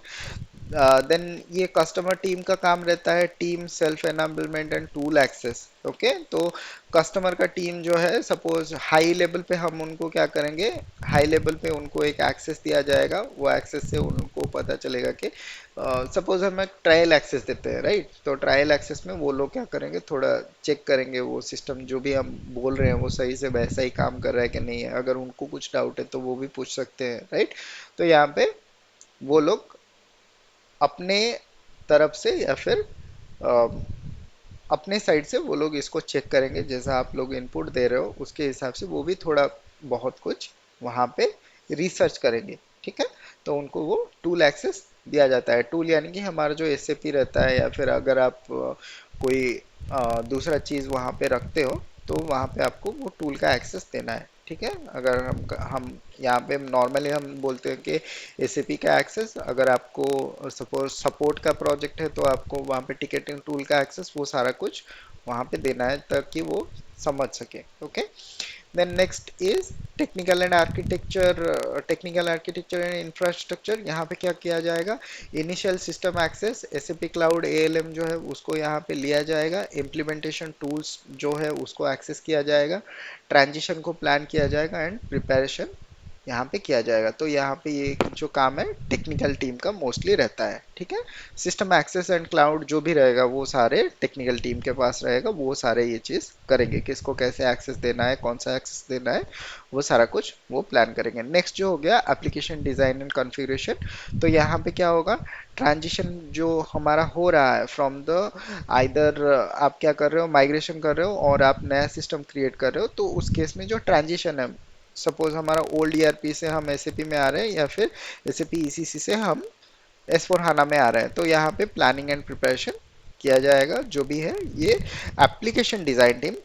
देन ये कस्टमर टीम का काम रहता है, team self enablement and tool access. Okay, तो कस्टमर का टीम जो है, सपोज हाई लेवल पे हम उनको क्या करेंगे, हाई लेवल पे उनको एक एक्सेस दिया जाएगा, वो एक्सेस से उनको पता चलेगा कि सपोज हम एक ट्रायल एक्सेस देते हैं, राइट। तो ट्रायल एक्सेस में वो लोग क्या करेंगे, थोड़ा चेक करेंगे वो सिस्टम जो भी हम बोल रहे हैं वो सही से वैसा ही काम कर रहा है कि नहीं है। अगर उनको कुछ डाउट है तो वो भी पूछ सकते हैं, राइट। तो यहाँ पे वो लोग अपने तरफ से या फिर अ, अपने साइड से वो लोग इसको चेक करेंगे, जैसा आप लोग इनपुट दे रहे हो उसके हिसाब से वो भी थोड़ा बहुत कुछ वहाँ पे रिसर्च करेंगे। ठीक है, तो उनको वो टूल एक्सेस दिया जाता है। टूल यानी कि हमारा जो एसएपी रहता है, या फिर अगर आप कोई दूसरा चीज़ वहाँ पे रखते हो तो वहाँ पे आपको वो टूल का एक्सेस देना है। ठीक है, अगर हम यहाँ पे नॉर्मली हम बोलते हैं कि एसएपी का एक्सेस, अगर आपको सपोज सपोर्ट का प्रोजेक्ट है तो आपको वहाँ पे टिकटिंग टूल का एक्सेस, वो सारा कुछ वहाँ पे देना है ताकि वो समझ सके। Okay, then next is technical architecture and infrastructure. यहाँ पे क्या किया जाएगा, initial system access SAP cloud ALM जो है उसको यहाँ पे लिया जाएगा, इम्प्लीमेंटेशन टूल्स जो है उसको एक्सेस किया जाएगा, ट्रांजिशन को प्लान किया जाएगा एंड प्रिपरेशन यहाँ पे किया जाएगा। तो यहाँ पे ये जो काम है टेक्निकल टीम का मोस्टली रहता है, ठीक है। सिस्टम एक्सेस एंड क्लाउड जो भी रहेगा वो सारे टेक्निकल टीम के पास रहेगा, वो सारे ये चीज़ करेंगे, किसको कैसे एक्सेस देना है, कौन सा एक्सेस देना है, वो सारा कुछ वो प्लान करेंगे। नेक्स्ट जो हो गया एप्लीकेशन डिज़ाइन एंड कॉन्फ़िगरेशन। तो यहाँ पे क्या होगा, ट्रांजिशन जो हमारा हो रहा है फ्रॉम द आइदर आप क्या कर रहे हो, माइग्रेशन कर रहे हो और आप नया सिस्टम क्रिएट कर रहे हो, तो उस केस में जो ट्रांजिशन है, सपोज हमारा ओल्ड ईआरपी से हम एसएपी में आ रहे हैं या फिर एसएपी ईसीसी से हम एस फोर हाना में आ रहे हैं, तो यहाँ पे प्लानिंग एंड प्रिपरेशन किया जाएगा, जो भी है ये एप्लीकेशन डिजाइन टीम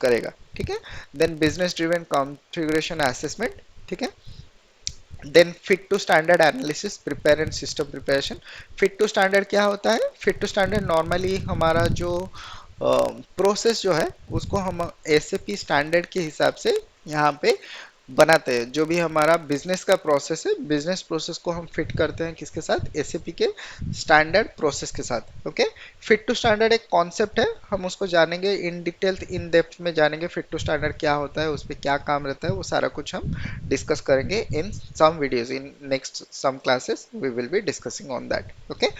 करेगा, ठीक है। Then business driven configuration assessment, ठीक है। Then fit to standard analysis prepare and system preparation. Fit to standard क्या होता है, फिट टू स्टैंडर्ड नॉर्मली हमारा जो प्रोसेस जो है उसको हम एसएपी स्टैंडर्ड के हिसाब से यहाँ पे बनाते हैं। जो भी हमारा बिजनेस का प्रोसेस है, बिजनेस प्रोसेस को हम फिट करते हैं किसके साथ, एसएपी के स्टैंडर्ड प्रोसेस के साथ, ओके। फिट टू स्टैंडर्ड एक कॉन्सेप्ट है, हम उसको जानेंगे इन डिटेल, इन डेप्थ में जानेंगे फिट टू स्टैंडर्ड क्या होता है, उस पर क्या काम रहता है, वो सारा कुछ हम डिस्कस करेंगे in some videos, in next some classes we will be discussing on that, okay.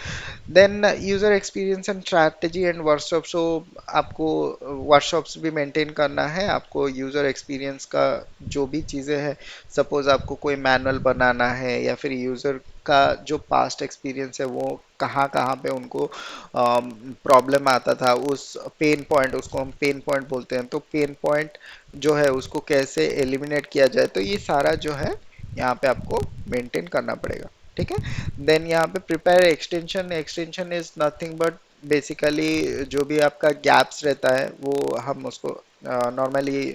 Then user experience and strategy and workshop. So आपको वर्कशॉप्स भी मेंटेन करना है, आपको यूज़र एक्सपीरियंस का जो भी चीज़ें हैं, सपोज आपको कोई मैनुअल बनाना है या फिर यूज़र का जो पास्ट एक्सपीरियंस है वो कहाँ कहाँ पे उनको प्रॉब्लम आता था, उस पेन पॉइंट, उसको हम पेन पॉइंट बोलते हैं, तो पेन पॉइंट जो है उसको कैसे एलिमिनेट किया जाए, तो ये सारा जो है यहाँ पे आपको मेंटेन करना पड़ेगा, ठीक है। देन यहाँ पे prepare extension. Extension is nothing but basically जो भी आपका गैप्स रहता है वो हम उसको नॉर्मली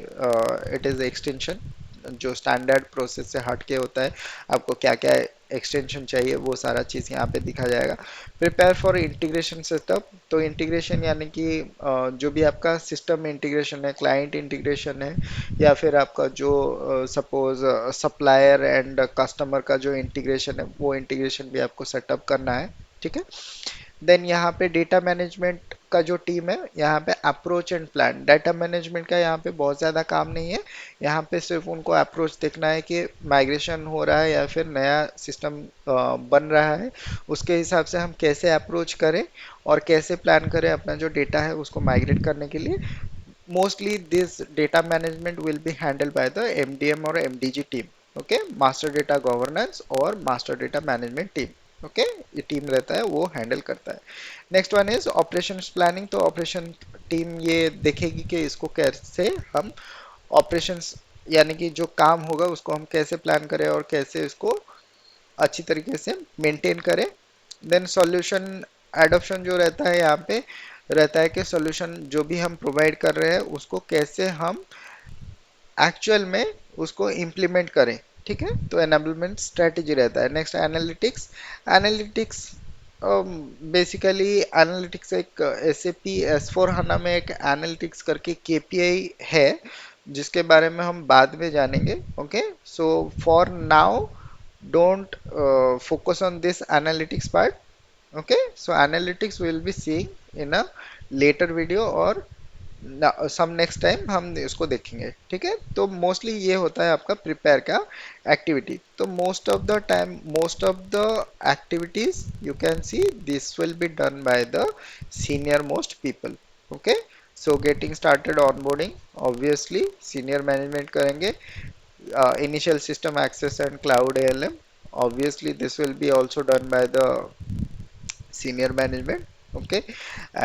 इट इज़ एक्सटेंशन जो स्टैंडर्ड प्रोसेस से हट के होता है, आपको क्या क्या एक्सटेंशन चाहिए वो सारा चीज़ यहाँ पे दिखा जाएगा। Prepare for integration setup. तो इंटीग्रेशन यानी कि जो भी आपका सिस्टम में इंटीग्रेशन है, क्लाइंट इंटीग्रेशन है या फिर आपका जो सपोज सप्लायर एंड कस्टमर का जो इंटीग्रेशन है, वो इंटीग्रेशन भी आपको सेटअप करना है, ठीक है। देन यहाँ पे डेटा मैनेजमेंट का जो टीम है, यहाँ पे approach and plan. Data management का यहाँ पे बहुत ज़्यादा काम नहीं है, यहाँ पे सिर्फ उनको अप्रोच देखना है कि माइग्रेशन हो रहा है या फिर नया सिस्टम बन रहा है, उसके हिसाब से हम कैसे अप्रोच करें और कैसे प्लान करें अपना जो डेटा है उसको माइग्रेट करने के लिए। Mostly this data management will be handled by the MDM or MDG team, okay, master data governance और master data management team, okay, ये टीम रहता है वो हैंडल करता है। Next one is operations planning. तो ऑपरेशन टीम ये देखेगी कि इसको कैसे हम ऑपरेशंस यानी कि जो काम होगा उसको हम कैसे प्लान करें और कैसे इसको अच्छी तरीके से मेंटेन करें। देन सॉल्यूशन एडॉप्शन जो रहता है यहाँ पे रहता है कि सॉल्यूशन जो भी हम प्रोवाइड कर रहे हैं उसको कैसे हम एक्चुअल में उसको इम्प्लीमेंट करें, ठीक है। तो एनेबलमेंट स्ट्रेटेजी रहता है। Next analytics. Analytics basically analytics एक एसएपी एस4 हना में एक एनालिटिक्स करके केपीआई है जिसके बारे में हम बाद में जानेंगे, okay. So for now don't focus on this analytics part, okay, so analytics we'll be seeing in a later video और some next time हम इसको देखेंगे, ठीक है। तो मोस्टली ये होता है आपका प्रिपेयर का एक्टिविटी। तो most of the time most of the activities you can see this will be done by the senior most people, okay. So getting started onboarding obviously senior management करेंगे। Initial system access and cloud ALM, obviously this will be also done by the senior management, okay.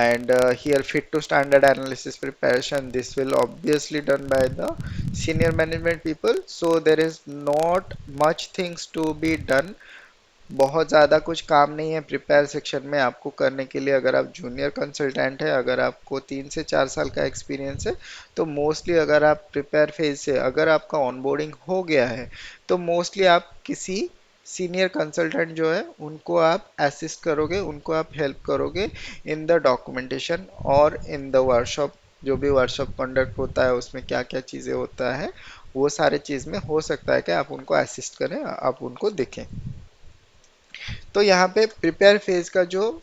And here fit to standard analysis preparation, this will obviously done by the senior management people, so there is not much things to be done। बहुत ज़्यादा कुछ काम नहीं है prepare section में आपको करने के लिए। अगर आप जूनियर कंसल्टेंट है, अगर आपको 3 से 4 साल का एक्सपीरियंस है, तो मोस्टली अगर आप प्रिपेयर फेज से अगर आपका ऑनबोर्डिंग हो गया है तो मोस्टली आप किसी सीनियर कंसल्टेंट जो है उनको आप असिस्ट करोगे, उनको आप हेल्प करोगे इन द डॉक्यूमेंटेशन और इन द वर्कशॉप जो भी वर्कशॉप कंडक्ट होता है उसमें क्या क्या चीज़ें होता है, वो सारे चीज़ में हो सकता है कि आप उनको असिस्ट करें, आप उनको देखें। तो यहाँ पे प्रिपेयर फेज का जो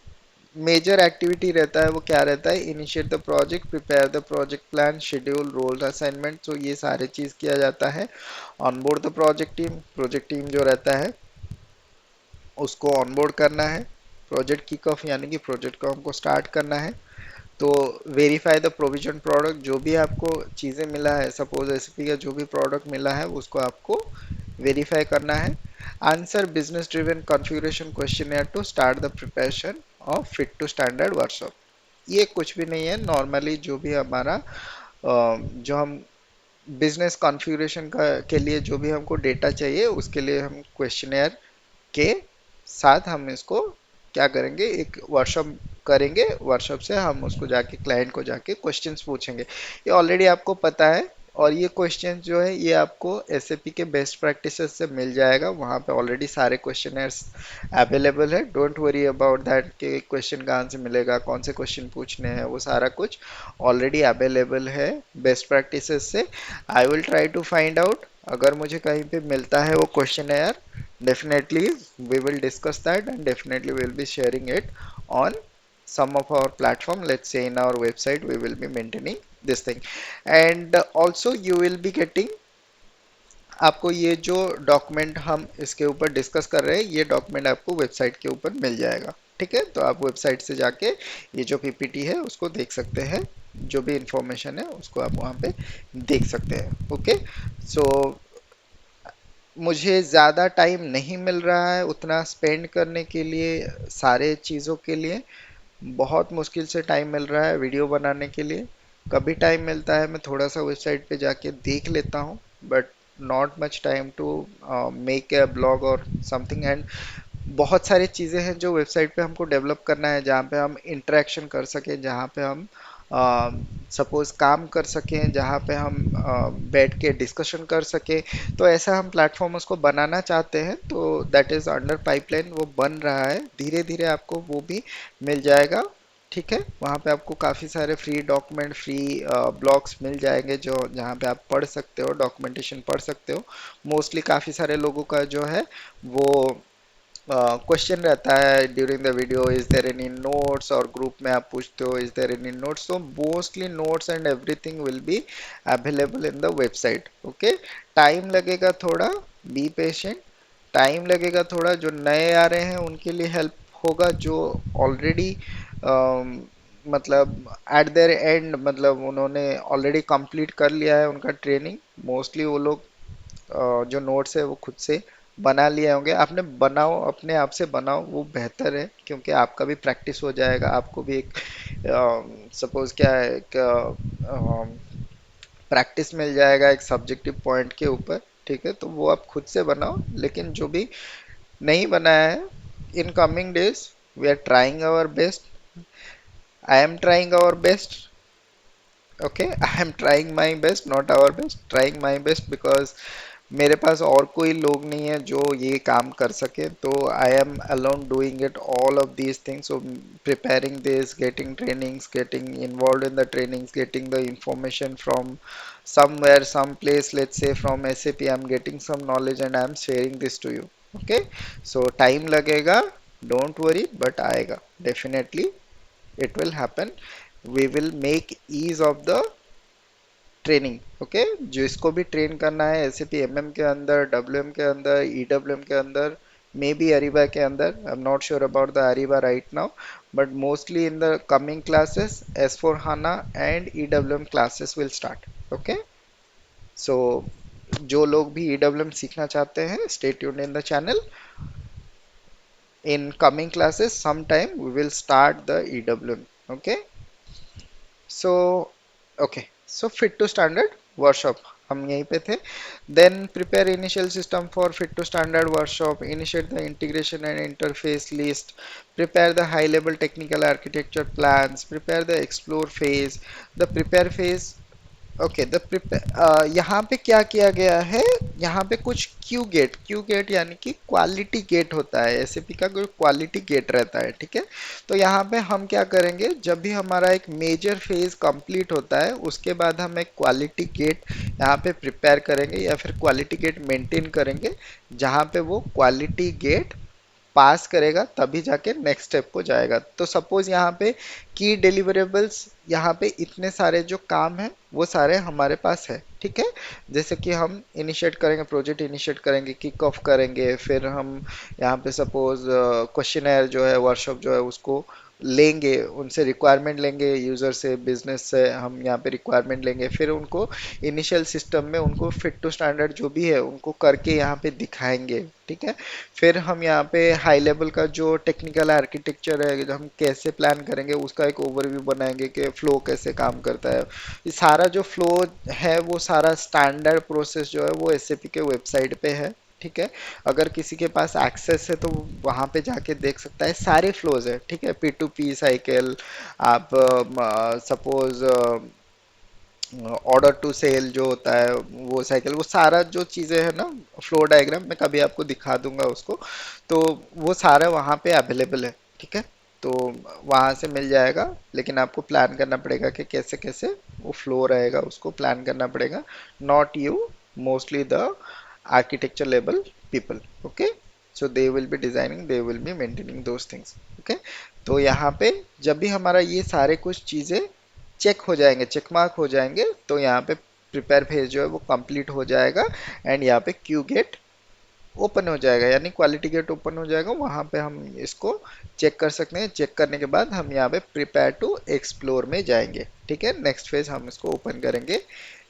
मेजर एक्टिविटी रहता है वो क्या रहता है, initiate the project, prepare the project plan, schedule, role assignment, तो ये सारे चीज़ किया जाता है। ऑनबोर्ड द प्रोजेक्ट टीम जो रहता है उसको ऑनबोर्ड करना है। प्रोजेक्ट किक ऑफ यानी कि प्रोजेक्ट को हमको स्टार्ट करना है। तो वेरीफाई द प्रोविजन प्रोडक्ट, जो भी आपको चीज़ें मिला है, सपोज एसपी का जो भी प्रोडक्ट मिला है उसको आपको वेरीफाई करना है। Answer business driven configuration question to start the preparation of fit to standard workshop. ये कुछ भी नहीं है, नॉर्मली जो भी हमारा जो हम बिजनेस कॉन्फ़िगरेशन का के लिए जो भी हमको डेटा चाहिए उसके लिए हम क्वेश्चनेयर के साथ हम इसको क्या करेंगे, एक वर्कशॉप करेंगे। वर्कशॉप से हम उसको जाके क्लाइंट को जाके क्वेश्चंस पूछेंगे। ये ऑलरेडी आपको पता है, और ये क्वेश्चन जो है ये आपको एसएपी के बेस्ट प्रैक्टिसेस से मिल जाएगा, वहाँ पे ऑलरेडी सारे क्वेश्चनर्स अवेलेबल है। डोंट वरी अबाउट दैट कि क्वेश्चन कहाँ से मिलेगा, कौन से क्वेश्चन पूछने हैं, वो सारा कुछ ऑलरेडी अवेलेबल है बेस्ट प्रैक्टिसेस से। I will try to find out, अगर मुझे कहीं पे मिलता है वो क्वेश्चन है यार, definitely we will discuss that, and definitely we will be sharing it on some of our platform. Let's say in our website we will be maintaining this thing, and also you will be getting, आपको ये जो document हम इसके ऊपर discuss कर रहे हैं ये डॉक्यूमेंट आपको वेबसाइट के ऊपर मिल जाएगा। ठीक है, तो आप वेबसाइट से जाके ये जो पीपीटी है उसको देख सकते हैं, जो भी इंफॉर्मेशन है उसको आप वहाँ पे देख सकते हैं। ओके, सो मुझे ज़्यादा टाइम नहीं मिल रहा है उतना स्पेंड करने के लिए सारे चीज़ों के लिए, बहुत मुश्किल से टाइम मिल रहा है वीडियो बनाने के लिए। कभी टाइम मिलता है मैं थोड़ा सा वेबसाइट पे जाके देख लेता हूँ, but not much time to make a blog और समथिंग। एंड बहुत सारी चीज़ें हैं जो वेबसाइट पे हमको डेवलप करना है, जहाँ पे हम इंटरेक्शन कर सकें, जहाँ पे हम सपोज काम कर सकें, जहाँ पे हम बैठ के डिस्कशन कर सकें। तो ऐसा हम प्लेटफॉर्म उसको बनाना चाहते हैं, तो दैट इज़ अंडर पाइपलाइन, वो बन रहा है, धीरे धीरे आपको वो भी मिल जाएगा। ठीक है, वहाँ पे आपको काफ़ी सारे फ्री डॉक्यूमेंट, फ्री ब्लॉग्स मिल जाएंगे जो जहाँ पे आप पढ़ सकते हो, डॉक्यूमेंटेशन पढ़ सकते हो। मोस्टली काफ़ी सारे लोगों का जो है वो क्वेश्चन रहता है during the video, is there any notes, और ग्रुप में आप पूछते हो इज देयर एनी नोट्स, तो mostly notes and everything will be available in the website. Okay, time लगेगा थोड़ा, बी पेशेंट, टाइम लगेगा थोड़ा, जो नए आ रहे हैं उनके लिए हेल्प होगा, जो ऑलरेडी मतलब एट देयर एंड, मतलब उन्होंने ऑलरेडी कंप्लीट कर लिया है उनका ट्रेनिंग, मोस्टली वो लोग जो नोट्स है वो खुद से बना लिए होंगे। आपने बनाओ, अपने आप से बनाओ, वो बेहतर है, क्योंकि आपका भी प्रैक्टिस हो जाएगा, आपको भी एक सपोज क्या है, एक प्रैक्टिस मिल जाएगा एक सब्जेक्टिव पॉइंट के ऊपर। ठीक है, तो वो आप खुद से बनाओ, लेकिन जो भी नहीं बनाया है, in coming days we are trying our best, I am trying our best. Okay, I am trying my best, not our best, trying my best, because मेरे पास और कोई लोग नहीं है जो ये काम कर सके, तो I am alone doing it all of these things. So preparing this, getting trainings, getting involve in the trainings, getting the information from somewhere, some place, let's say from SAP, I'm getting some knowledge and I'm sharing this to you. Okay, so time लगेगा, don't worry, but आएगा definitely, it will happen. We will make ease of the training. Okay, जिसको भी train करना है SAP MM के अंदर, W M के अंदर, ईडब्ल्यूएम के अंदर, मे बी अरीबा के अंदर, I am not sure about the Ariba right now, but mostly in the coming classes S four HANA and EWM classes will start. Okay, so जो लोग भी ईडब्ल्यूएम सीखना चाहते हैं, stay tuned in the channel, in coming classes some time we will start the EWM. Okay, so okay, so fit to standard workshop हम यहीं पे थे। Then prepare initial system for fit to standard workshop, initiate the integration and interface list, prepare the high level technical architecture plans, prepare the explore phase. The prepare phase okay the यहाँ पे क्या किया गया है, यहाँ पे कुछ Q gate यानी कि क्वालिटी गेट होता है, एसएपी का कोई क्वालिटी गेट रहता है, ठीक है। तो यहाँ पे हम क्या करेंगे, जब भी हमारा एक मेजर फेज कंप्लीट होता है उसके बाद हम एक क्वालिटी गेट यहाँ पे प्रिपेयर करेंगे या फिर क्वालिटी गेट मेंटेन करेंगे, जहाँ पे वो क्वालिटी गेट पास करेगा तभी जाके नेक्स्ट स्टेप को जाएगा। तो सपोज यहाँ पे की डिलीवरेबल्स, यहाँ पे इतने सारे जो काम है वो सारे हमारे पास है, ठीक है। जैसे कि हम इनिशिएट करेंगे, प्रोजेक्ट इनिशिएट करेंगे, किक ऑफ करेंगे, फिर हम यहाँ पे सपोज क्वेश्चनर जो है, वर्कशॉप जो है उसको लेंगे, उनसे रिक्वायरमेंट लेंगे, यूजर से, बिजनेस से हम यहाँ पे रिक्वायरमेंट लेंगे, फिर उनको इनिशियल सिस्टम में उनको फिट टू स्टैंडर्ड जो भी है उनको करके यहाँ पे दिखाएंगे, ठीक है। फिर हम यहाँ पे हाई लेवल का जो टेक्निकल आर्किटेक्चर है, जो हम कैसे प्लान करेंगे उसका एक ओवरव्यू बनाएंगे कि फ्लो कैसे काम करता है। ये सारा जो फ्लो है वो सारा स्टैंडर्ड प्रोसेस जो है वो एसएपी के वेबसाइट पे है, ठीक है। अगर किसी के पास एक्सेस है तो वहाँ पे जाके देख सकता है, सारे फ्लोज है, ठीक है। P2P साइकिल, आप सपोज ऑर्डर टू सेल जो होता है वो साइकिल, वो सारा जो चीज़ें है ना, फ्लो डायग्राम मैं कभी आपको दिखा दूंगा उसको, तो वो सारा वहाँ पे अवेलेबल है, ठीक है। तो वहाँ से मिल जाएगा, लेकिन आपको प्लान करना पड़ेगा कि कैसे कैसे वो फ्लो रहेगा, उसको प्लान करना पड़ेगा। Not you, mostly the architecture level people, okay, so they will be designing, they will be maintaining those things, okay। तो यहाँ पे जब भी हमारा ये सारे कुछ चीज़ें चेक हो जाएंगे, चेक मार्क हो जाएंगे, तो यहाँ पे प्रिपेयर फेज जो है वो कंप्लीट हो जाएगा, एंड यहाँ पे क्यू गेट ओपन हो जाएगा, यानी क्वालिटी गेट ओपन हो जाएगा। वहाँ पे हम इसको चेक कर सकते हैं, चेक करने के बाद हम यहाँ पे प्रिपेयर टू एक्सप्लोर में जाएंगे, ठीक है। नेक्स्ट फेज हम इसको ओपन करेंगे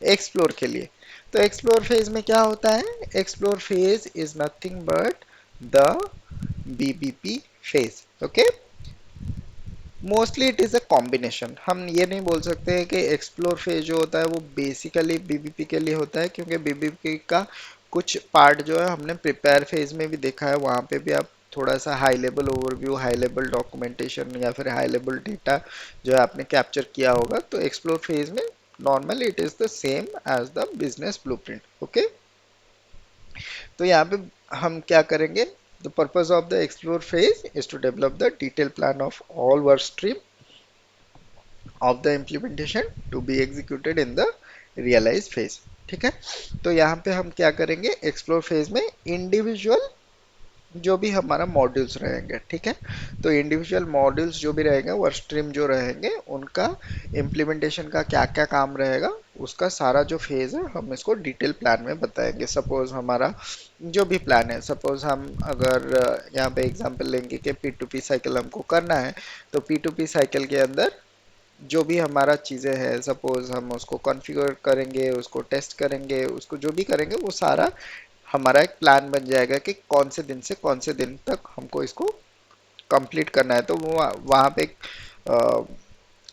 एक्सप्लोर के लिए। तो एक्सप्लोर फेज में क्या होता है, explore phase is nothing but the BBP phase, okay. Mostly it is a combination, हम ये नहीं बोल सकते हैं कि एक्सप्लोर फेज जो होता है वो बेसिकली बीबीपी के लिए होता है, क्योंकि बीबीपी का कुछ पार्ट जो है हमने प्रिपेयर फेज में भी देखा है, वहाँ पे भी आप थोड़ा सा high level overview, high level documentation या फिर हाई लेवल डेटा जो है आपने कैप्चर किया होगा। तो एक्सप्लोर फेज में normally it is the same as the business blueprint, okay. तो यहाँ पे हम क्या करेंगे, the purpose of the explore phase is to develop the detail plan of all work stream of the implementation to be executed in the realize phase, ठीक है। तो यहाँ पे हम क्या करेंगे, एक्सप्लोर फेज में इंडिविजुअल जो भी हमारा मॉड्यूल्स रहेंगे, ठीक है। तो इंडिविजुअल मॉड्यूल्स जो भी रहेंगे, वर्क स्ट्रीम जो रहेंगे, उनका इम्प्लीमेंटेशन का क्या क्या काम रहेगा, उसका सारा जो फेज है हम इसको डिटेल प्लान में बताएंगे। सपोज हमारा जो भी प्लान है, सपोज हम अगर यहाँ पे एग्जांपल लेंगे कि P2P साइकिल हमको करना है, तो P2P साइकिल के अंदर जो भी हमारा चीज़ें हैं, सपोज हम उसको कॉन्फ़िगर करेंगे, उसको टेस्ट करेंगे, उसको जो भी करेंगे वो सारा हमारा एक प्लान बन जाएगा कि कौन से दिन से कौन से दिन तक हमको इसको कंप्लीट करना है। तो वो वहाँ पे अ,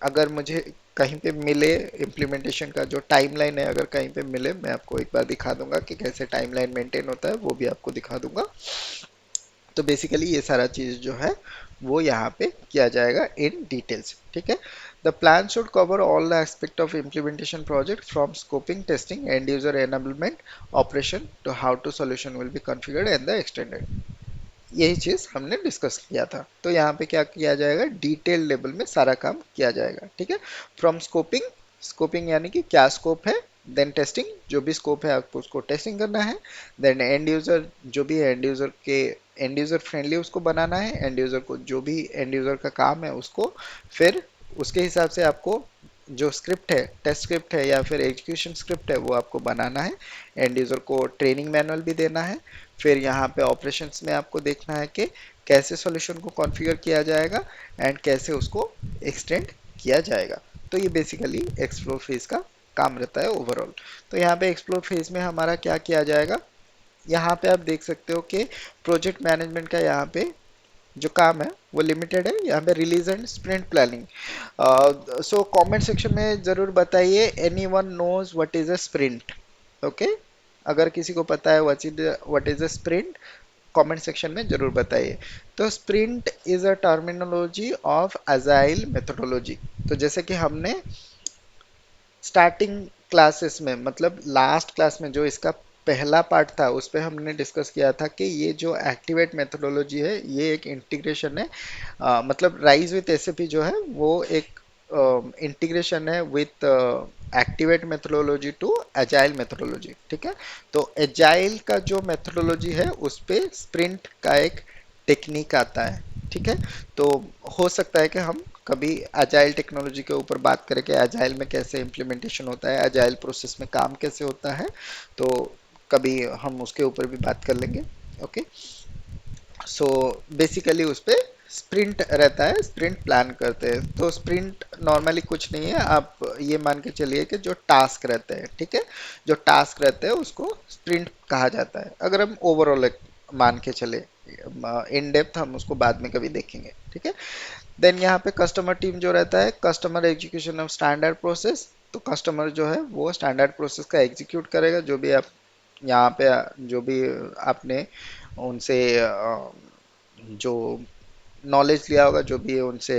अगर मुझे कहीं पे मिले इम्प्लीमेंटेशन का जो टाइमलाइन है, अगर कहीं पे मिले, मैं आपको एक बार दिखा दूंगा कि कैसे टाइमलाइन मेंटेन होता है, वो भी आपको दिखा दूंगा। तो बेसिकली ये सारा चीज़ जो है वो यहाँ पे किया जाएगा इन डिटेल्स, ठीक है। The plan should cover all the aspect of implementation project from scoping, testing, and user enablement, operation to how to solution will be configured and the extended. यही चीज हमने डिस्कस किया था। तो यहाँ पे क्या किया जाएगा, डिटेल लेवल में सारा काम किया जाएगा, ठीक है। फ्रॉम स्कोपिंग, स्कोपिंग यानी कि क्या स्कोप है, देन टेस्टिंग, जो भी स्कोप है आपको उसको टेस्टिंग करना है, देन एंड यूजर, जो भी एंड यूजर के एंड यूजर फ्रेंडली उसको बनाना है, एंड यूजर को जो भी एंड यूजर का काम है उसको, फिर उसके हिसाब से आपको जो स्क्रिप्ट है, टेस्ट स्क्रिप्ट है या फिर एग्जीक्यूशन स्क्रिप्ट है, वो आपको बनाना है, एंड यूजर को ट्रेनिंग मैनुअल भी देना है। फिर यहाँ पे ऑपरेशंस में आपको देखना है कि कैसे सॉल्यूशन को कॉन्फ़िगर किया जाएगा एंड कैसे उसको एक्सटेंड किया जाएगा। तो ये बेसिकली एक्सप्लोर फेज का काम रहता है ओवरऑल। तो यहाँ पे एक्सप्लोर फेज में हमारा क्या किया जाएगा, यहाँ पे आप देख सकते हो कि प्रोजेक्ट मैनेजमेंट का यहाँ पे जो काम है वो लिमिटेड है। यहाँ पे release and sprint planning, so comment section में ज़रूर बताइए, anyone knows what is a sprint, okay. अगर किसी को पता है what is a sprint, comment section में जरूर बताइए। तो sprint is a terminology of agile methodology. तो जैसे कि हमने स्टार्टिंग क्लासेस में, मतलब लास्ट क्लास में जो इसका पहला पार्ट था उस पे हमने डिस्कस किया था कि ये जो एक्टिवेट मेथोडोलॉजी है ये एक इंटीग्रेशन है। मतलब राइज विथ एसएपी जो है वो एक इंटीग्रेशन है with activate methodology to agile methodology, ठीक है। तो एजाइल का जो मेथोडोलॉजी है उस पे स्प्रिंट का एक टेक्निक आता है, ठीक है। तो हो सकता है कि हम कभी अजाइल टेक्नोलॉजी के ऊपर बात करें कि अजाइल में कैसे इम्प्लीमेंटेशन होता है, अजाइल प्रोसेस में काम कैसे होता है, तो कभी हम उसके ऊपर भी बात कर लेंगे। ओके, सो बेसिकली उस पे स्प्रिंट रहता है, स्प्रिंट प्लान करते हैं। तो स्प्रिंट नॉर्मली कुछ नहीं है, आप ये मान के चलिए कि जो टास्क रहते हैं, ठीक है, जो टास्क रहते हैं उसको स्प्रिंट कहा जाता है, अगर हम ओवरऑल मान के चले। इन डेप्थ हम उसको बाद में कभी देखेंगे, ठीक है। देन यहाँ पे कस्टमर टीम जो रहता है, customer execution of standard process. तो कस्टमर जो है वो स्टैंडर्ड प्रोसेस का एग्जीक्यूट करेगा, जो भी आप यहाँ पे जो भी आपने उनसे जो नॉलेज लिया होगा, जो भी उनसे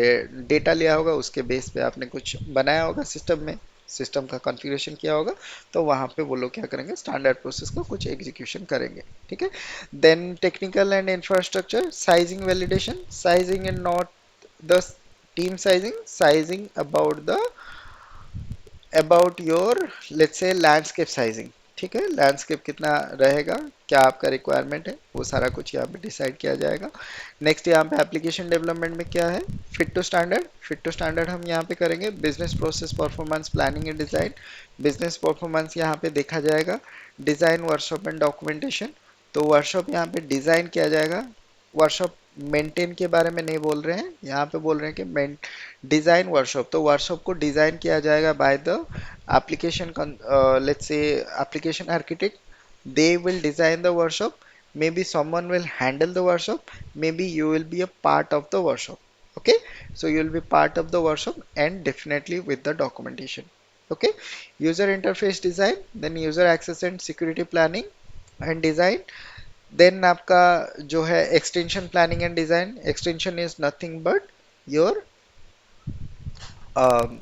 डेटा लिया होगा, उसके बेस पे आपने कुछ बनाया होगा सिस्टम में, सिस्टम का कॉन्फ़िगरेशन किया होगा, तो वहाँ पे वो लोग क्या करेंगे, स्टैंडर्ड प्रोसेस का कुछ एग्जीक्यूशन करेंगे, ठीक है। Then technical and infrastructure, sizing validation, sizing and not the team sizing, sizing about your let's say landscape sizing, ठीक है, लैंडस्केप कितना रहेगा, क्या आपका रिक्वायरमेंट है, वो सारा कुछ यहाँ पे डिसाइड किया जाएगा। नेक्स्ट यहाँ पे एप्लीकेशन डेवलपमेंट में क्या है, fit to standard, fit to standard हम यहाँ पे करेंगे। Business process performance planning and design, business performance यहाँ पे देखा जाएगा। डिजाइन वर्कशॉप एंड डॉक्यूमेंटेशन, तो वर्कशॉप यहाँ पे डिजाइन किया जाएगा। वर्कशॉप मेंटेन के बारे में नहीं बोल रहे हैं, यहाँ पे बोल रहे हैं कि डिजाइन वर्कशॉप, तो वर्कशॉप को डिजाइन किया जाएगा by the application let's say application architect. They will design the workshop, maybe someone will handle the workshop, maybe you will be a part of the workshop. Okay, so you will be part of the workshop and definitely with the documentation. Okay, user interface design, then user access and security planning and design, then आपका जो है extension planning and design, extension is nothing but your um,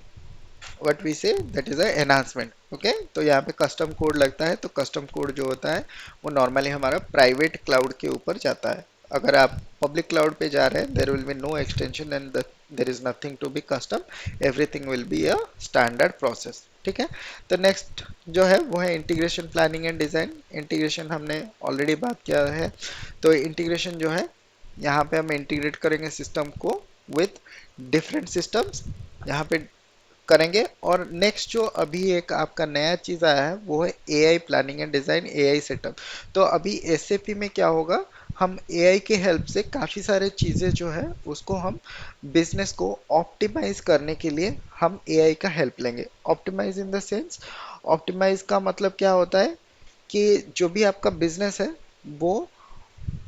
what we say that is a enhancement. Okay, तो यहाँ पे custom code लगता है, तो custom code जो होता है वो नॉर्मली हमारा प्राइवेट क्लाउड के ऊपर जाता है। अगर आप पब्लिक क्लाउड पे जा रहे हैं, there will be no extension and there is nothing to be custom, everything will be a standard process, ठीक है। तो नेक्स्ट जो है वो है integration planning and design. Integration हमने ऑलरेडी बात किया है, तो इंटीग्रेशन जो है यहाँ पे हम इंटीग्रेट करेंगे सिस्टम को विथ डिफरेंट सिस्टम्स, यहाँ पे करेंगे। और नेक्स्ट जो अभी एक आपका नया चीज आया है वो है AI planning and design, AI setup. तो अभी एसएपी में क्या होगा, हम एआई के हेल्प से काफी सारे चीजें जो है उसको हम बिजनेस को ऑप्टिमाइज करने के लिए हम एआई का हेल्प लेंगे। Optimize in the sense, optimize का मतलब क्या होता है कि जो भी आपका बिजनेस है वो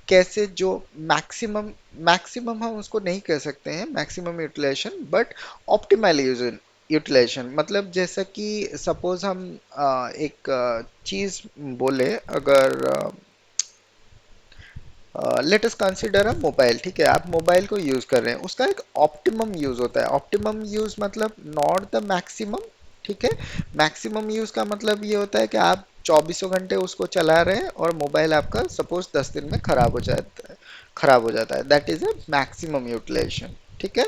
कैसे जो मैक्सिमम, मैक्सिमम हम उसको नहीं कह सकते हैं maximum utilization, but optimal utilization, मतलब जैसा कि सपोज हम एक चीज बोले, अगर let us consider a mobile, ठीक है, आप मोबाइल को यूज कर रहे हैं, उसका एक ऑप्टिमम यूज होता है। ऑप्टिमम यूज मतलब नॉट द मैक्सिमम, ठीक है। मैक्सिमम यूज का मतलब ये होता है कि आप चौबीसों घंटे उसको चला रहे हैं और मोबाइल आपका सपोज 10 दिन में खराब हो जाता है, खराब हो जाता है, that is a maximum utilization, ठीक है।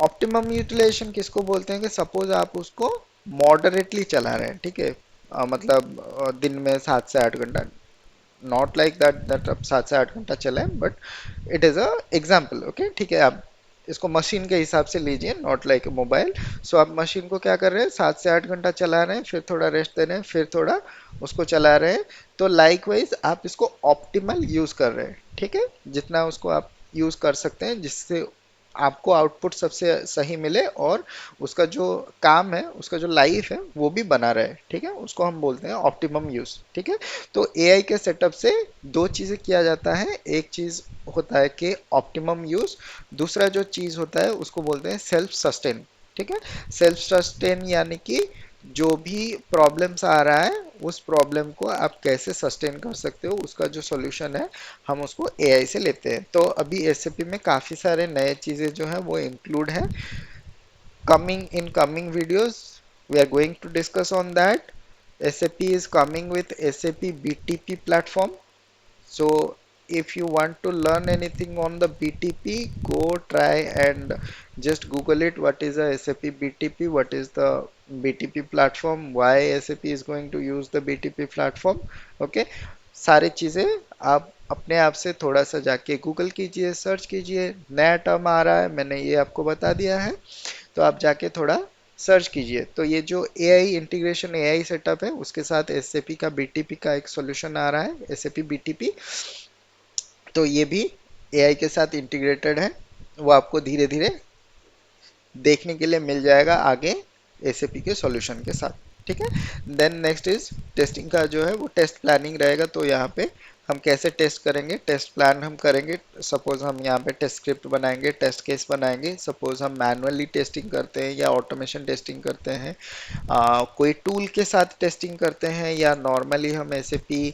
ऑप्टिमम यूटिलाइजेशन किसको बोलते हैं कि सपोज आप उसको मॉडरेटली चला रहे हैं, ठीक है, मतलब दिन में 7 से 8 घंटा, नॉट लाइक दैट दैट आप 7 से 8 घंटा चलाएं, but it is a example. Okay, ठीक है, आप इसको मशीन के हिसाब से लीजिए, नॉट लाइक मोबाइल। सो आप मशीन को क्या कर रहे हैं, 7 से 8 घंटा चला रहे हैं, फिर थोड़ा रेस्ट दे रहे हैं, फिर थोड़ा उसको चला रहे हैं। तो लाइकवाइज आप इसको ऑप्टिमल यूज कर रहे हैं, ठीक है, जितना उसको आप यूज कर सकते हैं जिससे आपको आउटपुट सबसे सही मिले और उसका जो काम है, उसका जो लाइफ है वो भी बना रहे, ठीक है, उसको हम बोलते हैं ऑप्टिमम यूज, ठीक है। तो एआई के सेटअप से दो चीजें किया जाता है, एक चीज होता है कि ऑप्टिमम यूज, दूसरा जो चीज होता है उसको बोलते हैं सेल्फ सस्टेन, ठीक है। सेल्फ सस्टेन यानी कि जो भी प्रॉब्लम्स आ रहा है उस प्रॉब्लम को आप कैसे सस्टेन कर सकते हो, उसका जो सॉल्यूशन है हम उसको एआई से लेते हैं। तो अभी एसएपी में काफी सारे नए चीजें जो है वो इंक्लूड है, coming in coming videos We are going to discuss on that. SAP is coming with SAP BTP platform. So if you want to learn anything on the BTP, go try and just Google it. What is a SAP BTP? What is the BTP platform? Why SAP is going to use the BTP platform? Okay, सारी चीजें आप अपने आप से थोड़ा सा जाके Google कीजिए, सर्च कीजिए। नया टर्म आ रहा है, मैंने ये आपको बता दिया है, तो आप जाके थोड़ा सर्च कीजिए। तो ये जो एआई इंटीग्रेशन, एआई सेटअप है, उसके साथ एसएपी का बीटीपी का एक सॉल्यूशन आ रहा है, एसएपी बीटीपी। तो ये भी एआई के साथ इंटीग्रेटेड है, वो आपको धीरे धीरे देखने के लिए मिल जाएगा आगे एसएपी के सॉल्यूशन के साथ। ठीक है। देन नेक्स्ट इज टेस्टिंग का जो है वो टेस्ट प्लानिंग रहेगा। तो यहाँ पे हम कैसे टेस्ट करेंगे, टेस्ट प्लान हम करेंगे। सपोज हम यहाँ पे टेस्ट स्क्रिप्ट बनाएंगे, टेस्ट केस बनाएंगे। सपोज हम मैनुअली टेस्टिंग करते हैं या ऑटोमेशन टेस्टिंग करते हैं, कोई टूल के साथ टेस्टिंग करते हैं, या नॉर्मली हम एसएपी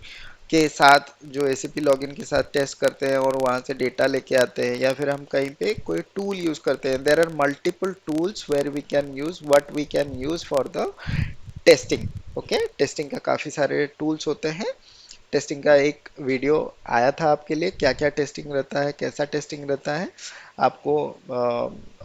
के साथ जो एसएपी लॉगिन के साथ टेस्ट करते हैं और वहाँ से डेटा लेके आते हैं, या फिर हम कहीं पे कोई टूल यूज करते हैं। There are multiple tools where we can use, what we can use for the testing. Okay, testing का काफी सारे टूल्स होते हैं। टेस्टिंग का एक वीडियो आया था आपके लिए, क्या क्या टेस्टिंग रहता है, कैसा टेस्टिंग रहता है, आपको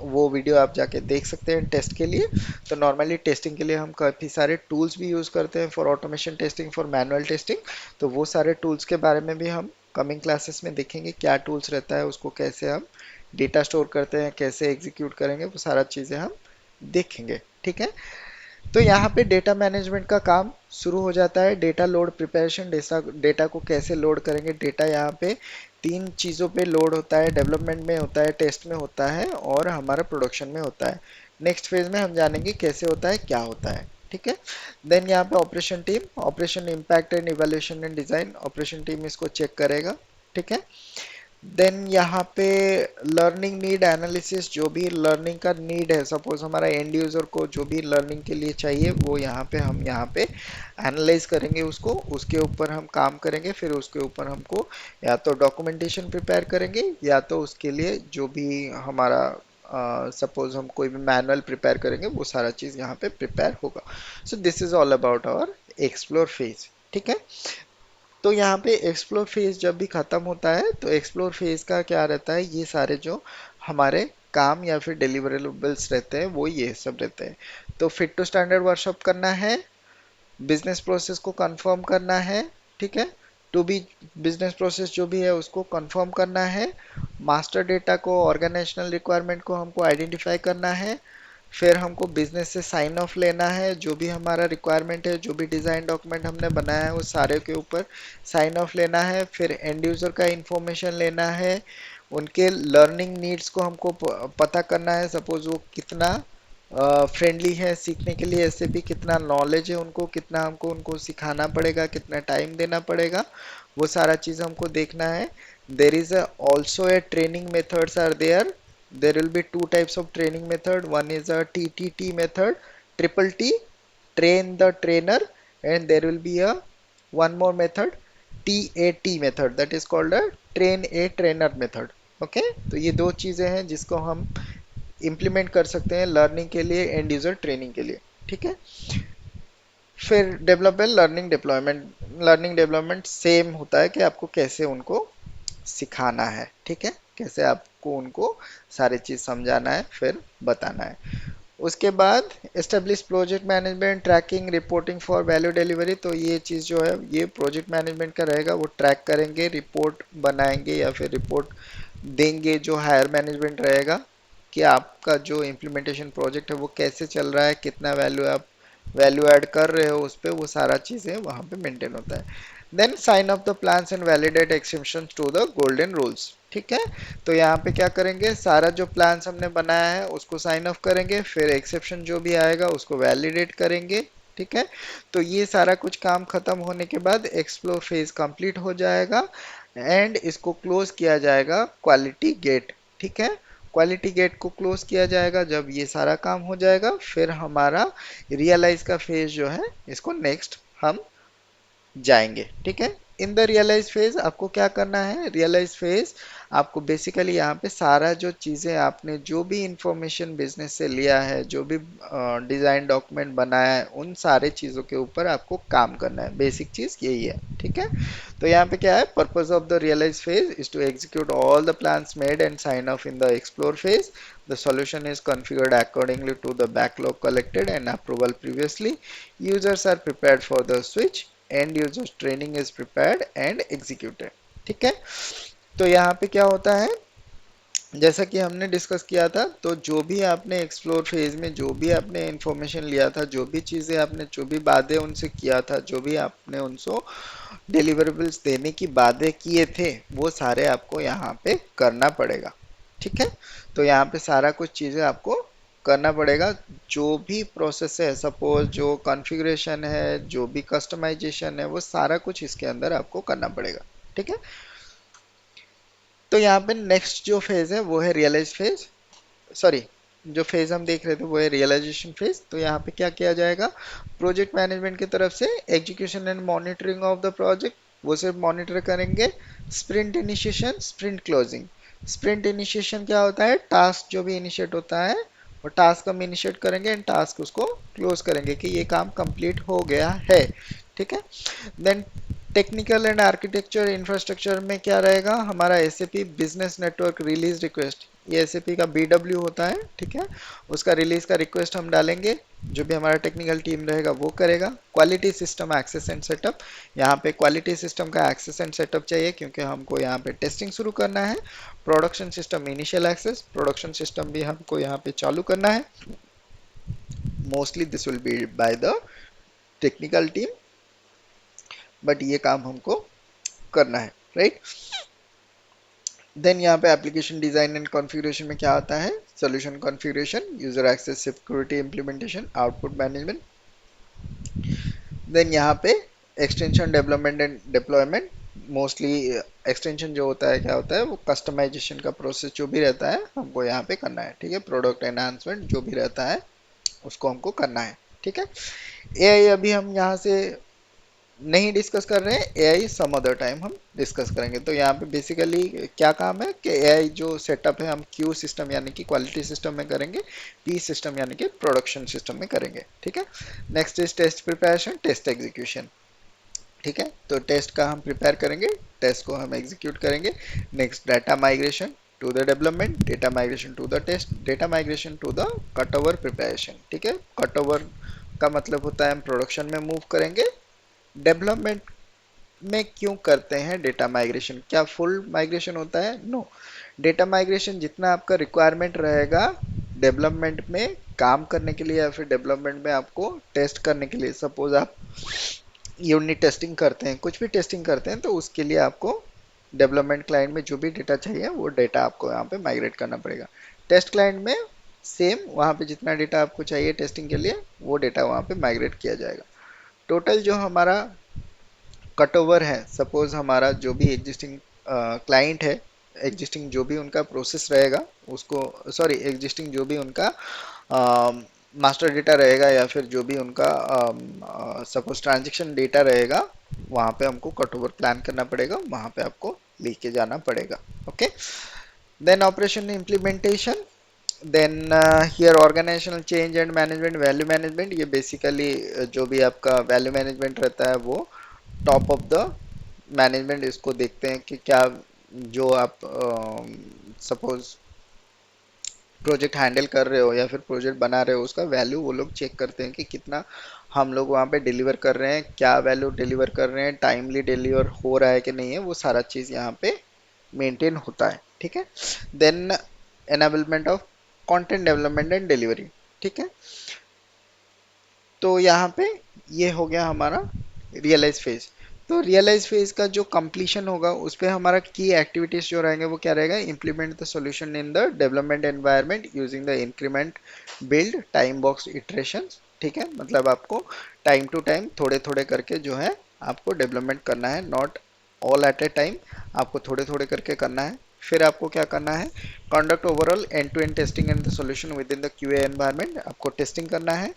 वो वीडियो आप जाके देख सकते हैं टेस्ट के लिए। तो नॉर्मली टेस्टिंग के लिए हम काफ़ी सारे टूल्स भी यूज़ करते हैं, for automation testing, for manual testing. तो वो सारे टूल्स के बारे में भी हम कमिंग क्लासेस में देखेंगे, क्या टूल्स रहता है, उसको कैसे हम डेटा स्टोर करते हैं, कैसे एग्जीक्यूट करेंगे, वो सारा चीज़ें हम देखेंगे। ठीक है। तो यहाँ पे डेटा मैनेजमेंट का काम शुरू हो जाता है। Data load preparation, data data को कैसे लोड करेंगे। डेटा यहाँ पे तीन चीज़ों पे लोड होता है, डेवलपमेंट में होता है, टेस्ट में होता है, और हमारा प्रोडक्शन में होता है। नेक्स्ट फेज में हम जानेंगे कैसे होता है, क्या होता है। ठीक है। देन यहाँ पे operation team, operation impact and evaluation and design, operation team इसको चेक करेगा। ठीक है। देन यहाँ पे लर्निंग नीड एनालिसिस, जो भी लर्निंग का नीड है, सपोज हमारा एंड यूजर को जो भी लर्निंग के लिए चाहिए, वो यहाँ पे हम यहाँ पे एनालाइज करेंगे उसको, उसके ऊपर हम काम करेंगे। फिर उसके ऊपर हमको या तो डॉक्यूमेंटेशन प्रिपेयर करेंगे, या तो उसके लिए जो भी हमारा सपोज हम कोई भी मैनुअल प्रिपेयर करेंगे, वो सारा चीज़ यहाँ पे प्रिपेयर होगा। So this is all about our explore phase. ठीक है। तो यहाँ पे एक्सप्लोर फेज जब भी खत्म होता है, तो एक्सप्लोर फेज का क्या रहता है, ये सारे जो हमारे काम या फिर डिलीवरेबल्स रहते हैं, वो ये सब रहते हैं। तो फिट टू स्टैंडर्ड वर्कशॉप करना है, बिजनेस प्रोसेस को कंफर्म करना है। ठीक है। टू बी बिजनेस प्रोसेस जो भी है उसको कंफर्म करना है। मास्टर डेटा को, ऑर्गेनाइजेशनल रिक्वायरमेंट को हमको आइडेंटिफाई करना है। फिर हमको बिजनेस से साइन ऑफ लेना है, जो भी हमारा रिक्वायरमेंट है, जो भी डिज़ाइन डॉक्यूमेंट हमने बनाया है, वो सारे के ऊपर साइन ऑफ लेना है। फिर एंड यूज़र का इंफॉर्मेशन लेना है, उनके लर्निंग नीड्स को हमको पता करना है। सपोज वो कितना फ्रेंडली है सीखने के लिए, ऐसे भी कितना नॉलेज है उनको, कितना हमको उनको सिखाना पड़ेगा, कितना टाइम देना पड़ेगा, वो सारा चीज़ हमको देखना है। There is also a training methods are there. There will be two types of training method. One is a TTT method, triple T, train the trainer, and there will be a one more method, TAT method, that is called a train a trainer method. Okay तो ये दो चीजें हैं जिसको हम implement कर सकते हैं लर्निंग के लिए, एंड यूजर ट्रेनिंग के लिए। ठीक है। फिर development, learning deployment. Learning development same होता है कि आपको कैसे उनको सिखाना है। ठीक है। कैसे आपको उनको सारी चीज समझाना है, फिर बताना है। उसके बाद establish project management, tracking, reporting for value delivery. तो ये चीज़ जो है ये प्रोजेक्ट मैनेजमेंट का रहेगा, वो ट्रैक करेंगे, रिपोर्ट बनाएंगे, या फिर रिपोर्ट देंगे जो हायर मैनेजमेंट रहेगा, कि आपका जो इम्प्लीमेंटेशन प्रोजेक्ट है वो कैसे चल रहा है, कितना वैल्यू आप वैल्यू ऐड कर रहे हो उस पर, वो सारा चीज़ें वहाँ पे मेंटेन होता है। Then sign off the plans and validate exception to the golden rules. ठीक है। तो यहाँ पे क्या करेंगे, सारा जो प्लान्स हमने बनाया है उसको साइन ऑफ करेंगे, फिर एक्सेप्शन जो भी आएगा उसको वैलिडेट करेंगे। ठीक है। तो ये सारा कुछ काम खत्म होने के बाद एक्सप्लोर फेज कंप्लीट हो जाएगा, एंड इसको क्लोज किया जाएगा क्वालिटी गेट। ठीक है। क्वालिटी गेट को क्लोज किया जाएगा जब ये सारा काम हो जाएगा। फिर हमारा रियलाइज का फेज जो है, इसको नेक्स्ट हम जाएंगे। ठीक है। इन द रियलाइज फेज आपको क्या करना है, रियलाइज फेज आपको बेसिकली यहाँ पे सारा जो चीज़ें आपने जो भी इंफॉर्मेशन बिजनेस से लिया है, जो भी डिज़ाइन डॉक्यूमेंट बनाया है, उन सारे चीज़ों के ऊपर आपको काम करना है। बेसिक चीज़ यही है, ठीक है। तो यहाँ पे क्या है, purpose of the realise phase is to execute all the plans made and sign off in the explore phase. The solution is configured accordingly to the backlog collected and approval previously. Users are prepared for the switch. End users training is prepared and executed. ठीक है। तो यहाँ पे क्या होता है, जैसा कि हमने डिस्कस किया था, तो जो भी आपने एक्सप्लोर फेज में जो भी आपने इंफॉर्मेशन लिया था, जो भी चीज़ें आपने, जो भी वादे उनसे किया था, जो भी आपने उनको डिलीवरेबल्स देने की वादे किए थे, वो सारे आपको यहाँ पे करना पड़ेगा। ठीक है। तो यहाँ पे सारा कुछ चीज़ें आपको करना पड़ेगा। जो भी प्रोसेस है, सपोज जो कॉन्फ़िगरेशन है, जो भी कस्टमाइजेशन है, वो सारा कुछ इसके अंदर आपको करना पड़ेगा। ठीक है। तो यहाँ पे नेक्स्ट जो फेज है वो है रियलाइज फेज, सॉरी, जो फेज हम देख रहे थे वो है रियलाइजेशन फेज। तो यहाँ पे क्या किया जाएगा, प्रोजेक्ट मैनेजमेंट की तरफ से execution and monitoring of the project, वो सिर्फ मॉनिटर करेंगे। Sprint initiation, sprint closing. Sprint initiation क्या होता है, टास्क जो भी इनिशिएट होता है वो टास्क हम इनिशिएट करेंगे एंड टास्क उसको क्लोज करेंगे कि ये काम कंप्लीट हो गया है। ठीक है। Then technical and architecture infrastructure में क्या रहेगा, हमारा SAP business network release request, ये एसएपी का बीडब्ल्यू होता है। ठीक है। उसका रिलीज का रिक्वेस्ट हम डालेंगे, जो भी हमारा टेक्निकल टीम रहेगा वो करेगा। Quality system access and setup, यहाँ पे क्वालिटी सिस्टम का एक्सेस एंड सेटअप चाहिए क्योंकि हमको यहाँ पे टेस्टिंग शुरू करना है। Production system initial access, production system भी हमको यहाँ पे चालू करना है। Mostly this will be by the technical team, but ये काम हमको करना है, राइट। देन यहाँ पे एप्लीकेशन डिजाइन एंड कॉन्फ़िगरेशन में क्या आता है, solution configuration, user access, security implementation, output management. Then यहाँ पे extension development and deployment. Mostly extension जो होता है क्या होता है, वो कस्टमाइजेशन का प्रोसेस जो भी रहता है हमको यहाँ पे करना है। ठीक है। प्रोडक्ट एनहांसमेंट जो भी रहता है उसको हमको करना है। ठीक है। एआई अभी हम यहाँ से नहीं डिस्कस कर रहे हैं, एआई सम अदर टाइम हम डिस्कस करेंगे। तो यहाँ पे बेसिकली क्या काम है कि एआई जो सेटअप है हम क्यू सिस्टम यानी कि क्वालिटी सिस्टम में करेंगे, पी सिस्टम यानी कि प्रोडक्शन सिस्टम में करेंगे। ठीक है। Next is test preparation, test execution. ठीक है। तो टेस्ट का हम प्रिपेयर करेंगे, टेस्ट को हम एग्जीक्यूट करेंगे। Next data migration to the development, data migration to the test, data migration to the cut over preparation. ठीक है। कट ओवर का मतलब होता है हम प्रोडक्शन में मूव करेंगे। डेवलपमेंट में क्यों करते हैं डेटा माइग्रेशन, क्या फुल माइग्रेशन होता है, नो। डेटा माइग्रेशन जितना आपका रिक्वायरमेंट रहेगा डेवलपमेंट में काम करने के लिए या फिर डेवलपमेंट में आपको टेस्ट करने के लिए, सपोज आप यूनिट टेस्टिंग करते हैं, कुछ भी टेस्टिंग करते हैं, तो उसके लिए आपको डेवलपमेंट क्लाइंट में जो भी डेटा चाहिए वो डेटा आपको यहाँ पे माइग्रेट करना पड़ेगा। टेस्ट क्लाइंट में सेम, वहाँ पे जितना डेटा आपको चाहिए टेस्टिंग के लिए वो डेटा वहाँ पे माइग्रेट किया जाएगा। टोटल जो हमारा कट ओवर है, सपोज हमारा जो भी एग्जिस्टिंग क्लाइंट है, एग्जिस्टिंग जो भी उनका प्रोसेस रहेगा उसको, सॉरी एग्जिस्टिंग जो भी उनका मास्टर डेटा रहेगा या फिर जो भी उनका सपोज ट्रांजेक्शन डेटा रहेगा, वहाँ पे हमको कट ओवर प्लान करना पड़ेगा, वहाँ पे आपको लेके जाना पड़ेगा। Okay. Then operation implementation, then here organizational change and management, value management. ये बेसिकली जो भी आपका वैल्यू मैनेजमेंट रहता है वो टॉप ऑफ द मैनेजमेंट इसको देखते हैं कि क्या जो आप सपोज प्रोजेक्ट हैंडल कर रहे हो या फिर प्रोजेक्ट बना रहे हो उसका वैल्यू वो लोग चेक करते हैं कि कितना हम लोग वहाँ पे डिलीवर कर रहे हैं, क्या वैल्यू डिलीवर कर रहे हैं, टाइमली डिलीवर हो रहा है कि नहीं है, वो सारा चीज़ यहाँ पे मेंटेन होता है। ठीक है। Then enablement of content development and delivery. ठीक है। तो यहाँ पे ये हो गया हमारा रियलाइज फेज। तो रियलाइज फेज का जो कंप्लीशन होगा उस पर हमारा की एक्टिविटीज जो रहेंगे वो क्या रहेगा, implement the solution in the development environment using the increment build time box iterations. ठीक है। मतलब आपको टाइम टू टाइम थोड़े थोड़े करके जो है आपको डेवलपमेंट करना है, not all at A time, आपको थोड़े थोड़े करके करना है। फिर आपको क्या करना है, conduct overall end to end testing and the solution within the QA environment, आपको टेस्टिंग करना है।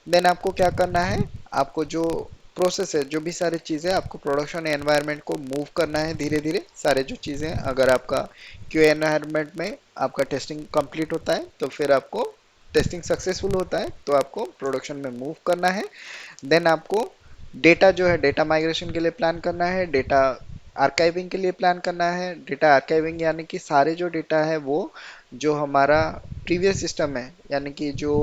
देन आपको क्या करना है, आपको जो प्रोसेस है, जो भी सारी चीज़ें आपको प्रोडक्शन एनवायरनमेंट को मूव करना है धीरे धीरे, सारे जो चीज़ें हैं, अगर आपका क्यू एनवायरनमेंट में आपका टेस्टिंग कंप्लीट होता है तो फिर आपको टेस्टिंग सक्सेसफुल होता है तो आपको प्रोडक्शन में मूव करना है। देन आपको डेटा जो है डेटा माइग्रेशन के लिए प्लान करना है, डेटा आर्काइविंग के लिए प्लान करना है। डेटा आर्काइविंग यानी कि सारे जो डेटा है वो जो हमारा प्रीवियस सिस्टम है, यानी कि जो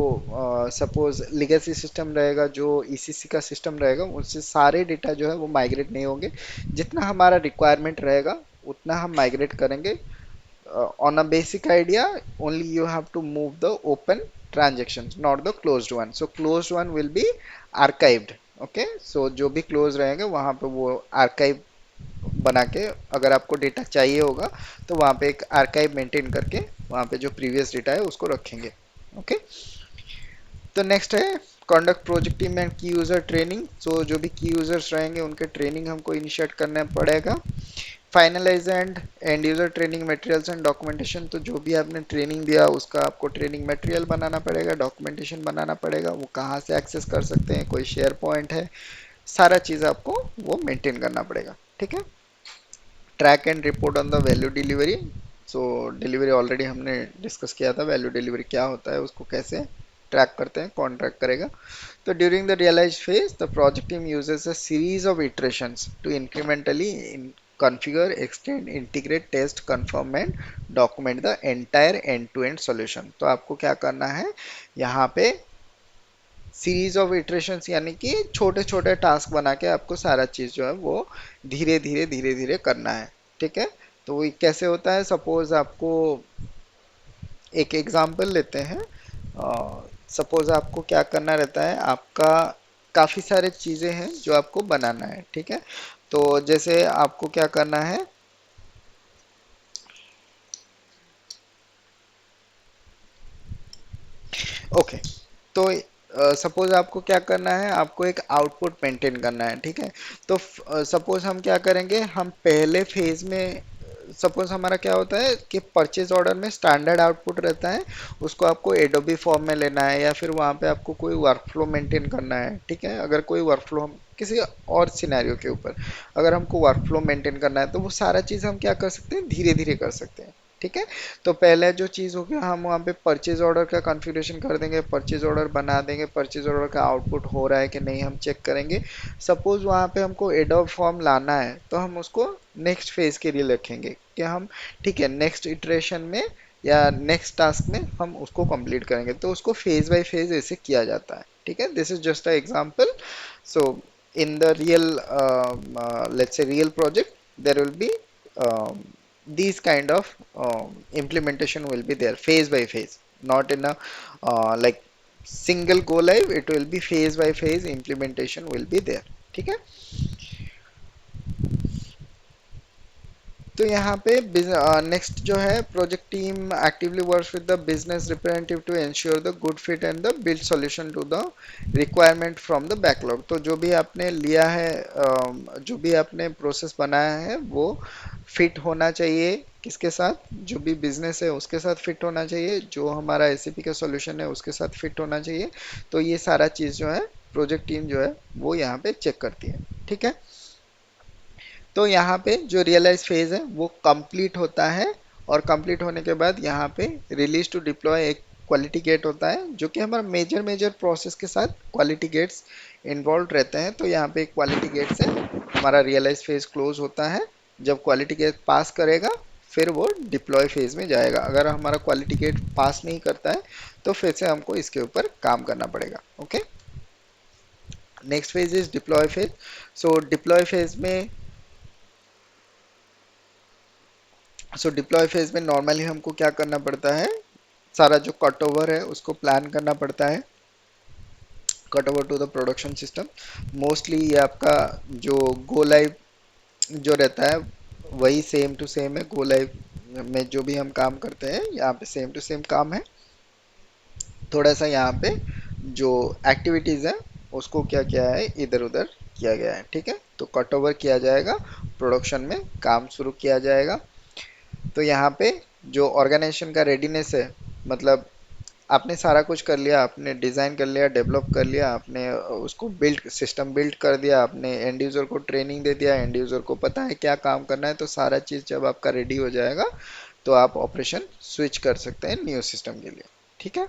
सपोज लिगेसी सिस्टम रहेगा, जो ईसीसी का सिस्टम रहेगा, उससे सारे डेटा जो है वो माइग्रेट नहीं होंगे। जितना हमारा रिक्वायरमेंट रहेगा उतना हम माइग्रेट करेंगे। On a basic idea, only you have to move the open transactions, not the closed one. So closed one will be archived. Okay, so जो भी close रहेंगे वहाँ पे वो archive बना के, अगर आपको डेटा चाहिए होगा तो वहाँ पे एक archive मेंटेन करके वहाँ पे जो previous डेटा है उसको रखेंगे। ओके, तो नेक्स्ट है कंडक्ट प्रोजेक्ट टीम एंड की यूजर ट्रेनिंग। सो जो भी की यूजर्स रहेंगे उनके ट्रेनिंग हमको इनिशिएट करना पड़ेगा। Finalise end user training materials and documentation, तो जो भी आपने ट्रेनिंग दिया उसका आपको ट्रेनिंग मटेरियल बनाना पड़ेगा, डॉक्यूमेंटेशन बनाना पड़ेगा, वो कहाँ से एक्सेस कर सकते हैं, कोई शेयर पॉइंट है, सारा चीज़ आपको वो मेंटेन करना पड़ेगा। ठीक है, track and report on the value delivery. So delivery already हमने डिस्कस किया था, वैल्यू डिलीवरी क्या होता है, उसको कैसे ट्रैक करते हैं, कौन ट्रैक करेगा। तो during the realise phase the project team uses a series of iterations to incrementally configure, extend, integrate, test, confirm and document the entire end-to-end solution। तो आपको क्या करना है यहाँ पे, सीरीज ऑफ इटरेशंस यानी कि छोटे छोटे टास्क बना के आपको सारा चीज जो है वो धीरे धीरे करना है। ठीक है, तो वो कैसे होता है, सपोज आपको एक एग्जांपल लेते हैं। सपोज आपको क्या करना रहता है, आपका काफ़ी सारे चीज़ें हैं जो आपको बनाना है। ठीक है, तो जैसे आपको क्या करना है, ओके, तो सपोज आपको क्या करना है, आपको एक आउटपुट मेंटेन करना है। ठीक है, तो सपोज हम क्या करेंगे, हम पहले फेज में सपोज हमारा क्या होता है कि परचेज ऑर्डर में स्टैंडर्ड आउटपुट रहता है, उसको आपको एडोबी फॉर्म में लेना है या फिर वहाँ पे आपको कोई वर्कफ्लो मेंटेन करना है। ठीक है, अगर कोई वर्कफ्लो किसी और सिनेरियो के ऊपर अगर हमको वर्कफ्लो मेंटेन करना है तो वो सारा चीज़ हम क्या कर सकते हैं, धीरे धीरे कर सकते हैं। ठीक है, तो पहले जो चीज़ होगी हम वहाँ पे परचेज ऑर्डर का कॉन्फ़िगरेशन कर देंगे, परचेज ऑर्डर बना देंगे, परचेज ऑर्डर का आउटपुट हो रहा है कि नहीं हम चेक करेंगे। सपोज वहाँ पे हमको एडोब फॉर्म लाना है तो हम उसको नेक्स्ट फेज के लिए रखेंगे कि हम, ठीक है, नेक्स्ट इटरेशन में या नेक्स्ट टास्क में हम उसको कंप्लीट करेंगे, तो उसको फेज बाय फेज ऐसे किया जाता है। ठीक है, this is just a example. So in the real let's say real project there will be these kind of implementation will be there phase by phase, not in a like single go live, it will be phase by phase implementation will be there। ठीक है, तो यहाँ पे next जो है, project team actively works with the business representative to ensure the good fit and the build solution to the requirement from the backlog. तो जो भी आपने लिया है, जो भी आपने प्रोसेस बनाया है वो फिट होना चाहिए किसके साथ, जो भी बिजनेस है उसके साथ फिट होना चाहिए, जो हमारा एसएपी का सॉल्यूशन है उसके साथ फिट होना चाहिए। तो ये सारा चीज़ जो है प्रोजेक्ट टीम जो है वो यहाँ पे चेक करती है। ठीक है, तो यहाँ पे जो रियलाइज फेज है वो कंप्लीट होता है, और कंप्लीट होने के बाद यहाँ पे रिलीज टू डिप्लॉय एक क्वालिटी गेट होता है, जो कि हमारा मेजर मेजर प्रोसेस के साथ क्वालिटी गेट्स इन्वॉल्व रहते हैं। तो यहाँ पे एक क्वालिटी गेट से हमारा रियलाइज फेज क्लोज होता है। जब क्वालिटी गेट पास करेगा फिर वो डिप्लॉय फेज में जाएगा। अगर हमारा क्वालिटी गेट पास नहीं करता है तो फिर से हमको इसके ऊपर काम करना पड़ेगा। Okay, next phase is deploy phase. So deploy phase में, डिप्लॉय फेज में नॉर्मली हमको क्या करना पड़ता है, सारा जो कट ओवर है उसको प्लान करना पड़ता है, cut over to the production system. Mostly ये आपका जो गो लाइव जो रहता है वही सेम टू सेम है, गो लाइव में जो भी हम काम करते हैं यहाँ पे सेम टू सेम काम है। थोड़ा सा यहाँ पे जो एक्टिविटीज़ है उसको क्या किया है, इधर उधर किया गया है। ठीक है, तो कट ओवर किया जाएगा, प्रोडक्शन में काम शुरू किया जाएगा। तो यहाँ पे जो ऑर्गेनाइजेशन का रेडीनेस है, मतलब आपने सारा कुछ कर लिया, आपने डिज़ाइन कर लिया, डेवलप कर लिया, आपने उसको बिल्ड, सिस्टम बिल्ड कर दिया, आपने एंड यूज़र को ट्रेनिंग दे दिया, एंड यूज़र को पता है क्या काम करना है, तो सारा चीज़ जब आपका रेडी हो जाएगा तो आप ऑपरेशन स्विच कर सकते हैं न्यू सिस्टम के लिए। ठीक है।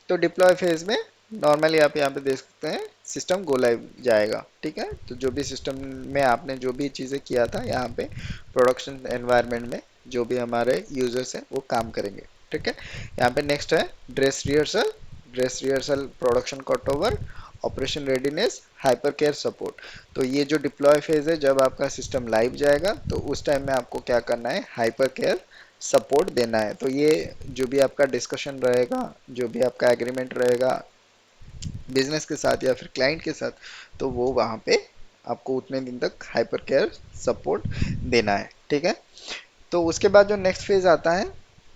तो डिप्लॉय फेज में नॉर्मली आप यहाँ पे देख सकते हैं सिस्टम गो लाइव जाएगा। ठीक है। तो जो भी सिस्टम में आपने जो भी चीज़ें किया था यहाँ पे प्रोडक्शन एनवायरनमेंट में जो भी हमारे यूजर्स हैं वो काम करेंगे। ठीक है। यहाँ पे नेक्स्ट है dress rehearsal. Dress rehearsal, production cut over, operation readiness, hyper care support. तो ये जो डिप्लॉय फेज है, जब आपका सिस्टम लाइव जाएगा तो उस टाइम में आपको क्या करना है, हाइपर केयर सपोर्ट देना है। तो ये जो भी आपका डिस्कशन रहेगा, जो भी आपका एग्रीमेंट रहेगा बिजनेस के साथ या फिर क्लाइंट के साथ, तो वो वहाँ पे आपको उतने दिन तक हाइपर केयर सपोर्ट देना है। ठीक है। तो उसके बाद जो नेक्स्ट फेज आता है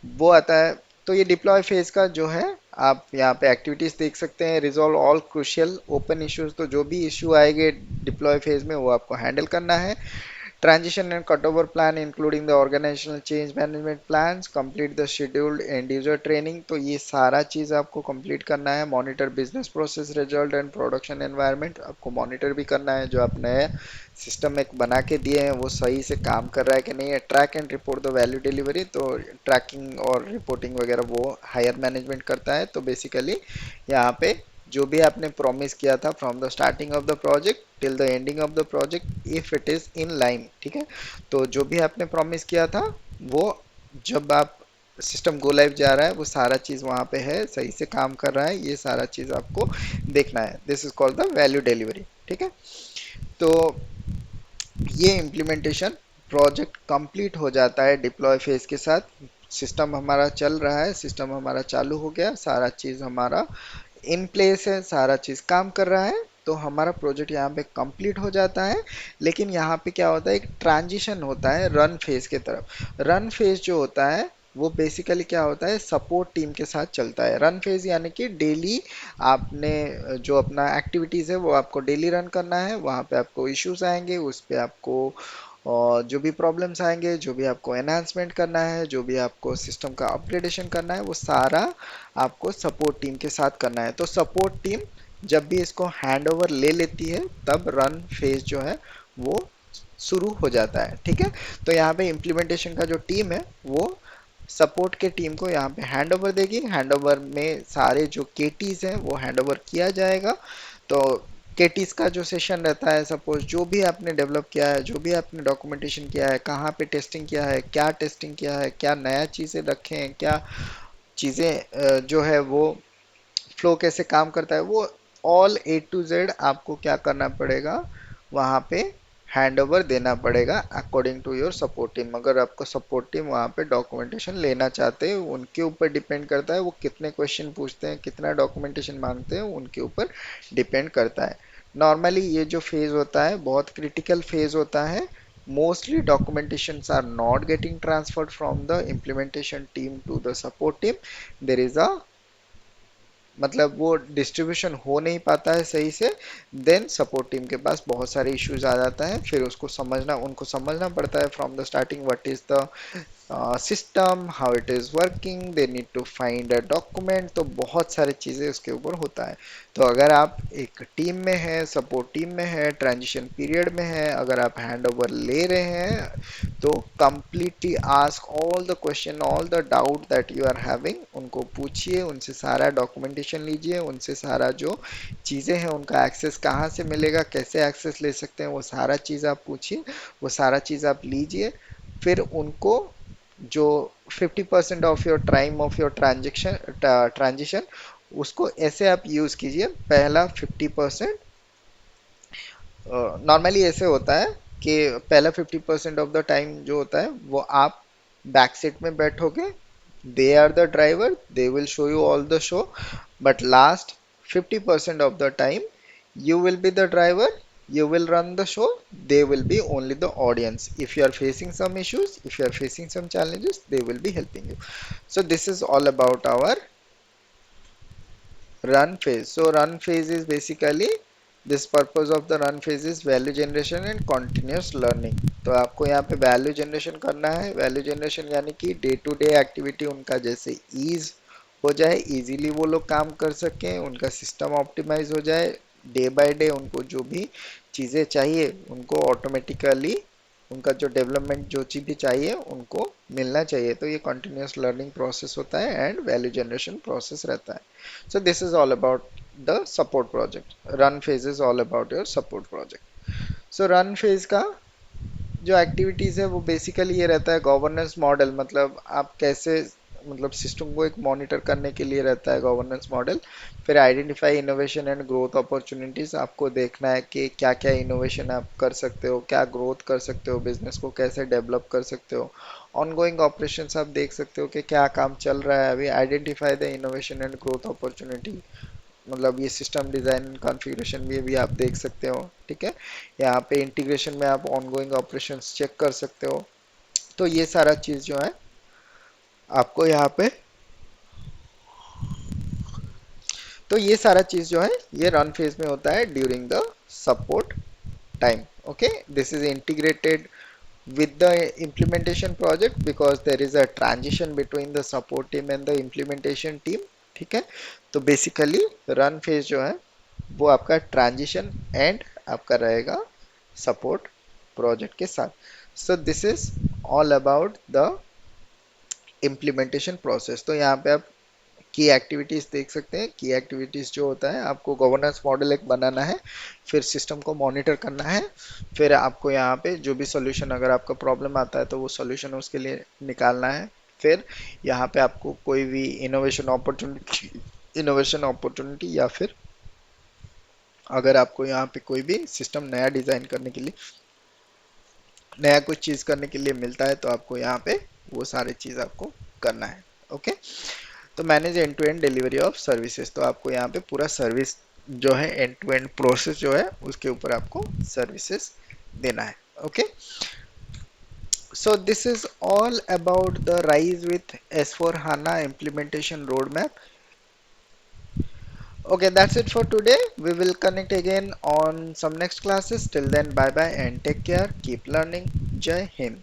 वो आता है, तो ये डिप्लॉय फेज का जो है आप यहाँ पे एक्टिविटीज देख सकते हैं। Resolve all crucial open issues, तो जो भी इश्यू आएंगे डिप्लॉय फेज में वो आपको हैंडल करना है। Transition and cutover plan including the organizational change management plans, complete the scheduled end user training, तो ये सारा चीज़ आपको कंप्लीट करना है। Monitor business process result and production environment, आपको मॉनिटर भी करना है जो आप नए सिस्टम एक बना के दिए हैं वो सही से काम कर रहा है कि नहीं है। Track and report the value delivery, तो ट्रैकिंग और रिपोर्टिंग वगैरह वो हायर मैनेजमेंट करता है। तो बेसिकली यहाँ पे जो भी आपने प्रॉमिस किया था from the starting of the project till the ending of the project, if it is in line. ठीक है। तो जो भी आपने प्रॉमिस किया था वो जब आप सिस्टम गो लाइव जा रहा है वो सारा चीज़ वहाँ पे है, सही से काम कर रहा है, ये सारा चीज़ आपको देखना है। This is called the value delivery. ठीक है। तो ये इम्प्लीमेंटेशन प्रोजेक्ट कंप्लीट हो जाता है डिप्लॉय फेज के साथ। सिस्टम हमारा चल रहा है, सिस्टम हमारा चालू हो गया, सारा चीज़ हमारा इन प्लेस है, सारा चीज़ काम कर रहा है, तो हमारा प्रोजेक्ट यहाँ पे कंप्लीट हो जाता है। लेकिन यहाँ पे क्या होता है, एक ट्रांजिशन होता है रन फेज के तरफ। रन फेज जो होता है वो बेसिकली क्या होता है, सपोर्ट टीम के साथ चलता है। रन फेज यानी कि डेली आपने जो अपना एक्टिविटीज़ है वो आपको डेली रन करना है। वहाँ पे आपको इश्यूज आएंगे, उस पे आपको और जो भी प्रॉब्लम्स आएंगे, जो भी आपको एनहांसमेंट करना है, जो भी आपको सिस्टम का अपग्रेडेशन करना है, वो सारा आपको सपोर्ट टीम के साथ करना है। तो सपोर्ट टीम जब भी इसको हैंड ओवर ले लेती है तब रन फेज जो है वो शुरू हो जाता है। ठीक है। तो यहाँ पे इम्प्लीमेंटेशन का जो टीम है वो सपोर्ट के टीम को यहाँ पे हैंड ओवर देगी। हैंड ओवर में सारे जो केटीज हैं वो हैंड ओवर किया जाएगा। तो केटीज का जो सेशन रहता है, सपोज जो भी आपने डेवलप किया है, जो भी आपने डॉक्यूमेंटेशन किया है, कहाँ पे टेस्टिंग किया है, क्या टेस्टिंग किया है, क्या नया चीज़ें रखे हैं, क्या चीज़ें जो है वो फ्लो कैसे काम करता है, वो ऑल ए टू जेड आपको क्या करना पड़ेगा, वहाँ पे हैंड ओवर देना पड़ेगा according to your support team. अगर आपको सपोर्ट टीम वहाँ पे डॉक्यूमेंटेशन लेना चाहते हैं, उनके ऊपर डिपेंड करता है वो कितने क्वेश्चन पूछते हैं, कितना डॉक्यूमेंटेशन मांगते हैं, उनके ऊपर डिपेंड करता है। नॉर्मली ये जो फेज होता है बहुत क्रिटिकल फेज होता है। Mostly documentations are not getting transferred from the implementation team to the support team. There is a मतलब वो डिस्ट्रीब्यूशन हो नहीं पाता है सही से। देन सपोर्ट टीम के पास बहुत सारे इश्यूज आ जाता है, फिर उसको समझना, उनको समझना पड़ता है from the starting what is the system, how it is working, they need to find a document. तो बहुत सारी चीज़ें उसके ऊपर होता है। तो अगर आप एक टीम में है, सपोर्ट टीम में है, ट्रांजिशन पीरियड में है, अगर आप हैंड ओवर ले रहे हैं तो completely ask all the question, all the doubt that you are having, उनको पूछिए, उनसे सारा डॉक्यूमेंटेशन लीजिए, उनसे सारा जो चीज़ें हैं उनका एक्सेस कहाँ से मिलेगा, कैसे एक्सेस ले सकते हैं, वो सारा चीज़ आप पूछिए, वो सारा चीज़ आप लीजिए। फिर उनको जो 50% of your time of your transition उसको ऐसे आप यूज़ कीजिए। पहला 50% नॉर्मली ऐसे होता है कि पहला 50% ऑफ द टाइम जो होता है वो आप बैक सीट में बैठोगे, they are the driver, they will show you all the show, but last 50% of the time you will be the driver, you will run the show, they will be only the audience. If you are facing some issues, if you are facing some challenges, they will be helping you. So this is all about our run phase. So run phase is basically, this purpose of the run phase is value generation and continuous learning. तो आपको यहाँ पे value generation करना है। Value generation यानी कि day to day activity उनका जैसे ईज हो जाए, इजीली वो लोग काम कर सकें, उनका सिस्टम ऑप्टिमाइज हो जाए, डे बाय डे उनको जो भी चीज़ें चाहिए उनको ऑटोमेटिकली, उनका जो डेवलपमेंट जो चीज़ें चाहिए उनको मिलना चाहिए। तो ये कंटिन्यूस लर्निंग प्रोसेस होता है एंड वैल्यू जनरेशन प्रोसेस रहता है। सो this is all about the support project. Run phase is all about your support project. So run phase का जो एक्टिविटीज है वो बेसिकली ये रहता है गवर्नेंस मॉडल, मतलब आप कैसे, मतलब सिस्टम को एक मॉनिटर करने के लिए रहता है गवर्नेंस मॉडल। फिर identify innovation and growth opportunities, आपको देखना है कि क्या क्या इनोवेशन आप कर सकते हो, क्या ग्रोथ कर सकते हो, बिजनेस को कैसे डेवलप कर सकते हो। ऑनगोइंग ऑपरेशंस आप देख सकते हो कि क्या काम चल रहा है अभी। Identify the innovation and growth opportunity, मतलब ये सिस्टम डिज़ाइन कॉन्फ़िगरेशन में भी आप देख सकते हो। ठीक है, यहाँ पे इंटीग्रेशन में आप ऑनगोइंग ऑपरेशंस चेक कर सकते हो। तो ये सारा चीज़ जो है आपको यहाँ पे, तो ये सारा चीज़ जो है ये रन फेज में होता है during the support time. Okay, this is integrated with the implementation project because there is a transition between the support team and the implementation team। ठीक है, तो बेसिकली रन फेज जो है वो आपका ट्रांजिशन एंड आपका रहेगा सपोर्ट प्रोजेक्ट के साथ। सो this is all about the implementation process. तो यहाँ पे आप की एक्टिविटीज देख सकते हैं। की एक्टिविटीज जो होता है, आपको गवर्नेंस मॉडल एक बनाना है, फिर सिस्टम को मॉनिटर करना है, फिर आपको यहाँ पे जो भी सॉल्यूशन, अगर आपका प्रॉब्लम आता है तो वो सॉल्यूशन उसके लिए निकालना है। फिर यहाँ पे आपको कोई भी इनोवेशन अपॉर्चुनिटी या फिर अगर आपको यहाँ पे कोई भी सिस्टम नया डिजाइन करने के लिए, नया कुछ चीज करने के लिए मिलता है, तो आपको यहाँ पे वो सारी चीज आपको करना है। ओके, तो manage end to end delivery of services, तो आपको यहाँ पे पूरा सर्विस जो है, एंड टू एंड प्रोसेस जो है उसके ऊपर आपको सर्विसेज देना है। Okay, so this is all about the rise with S4 HANA implementation roadmap। Okay, that's it for today. We will connect again on some next classes. Till then, bye bye and take care. Keep learning. Jai Hind.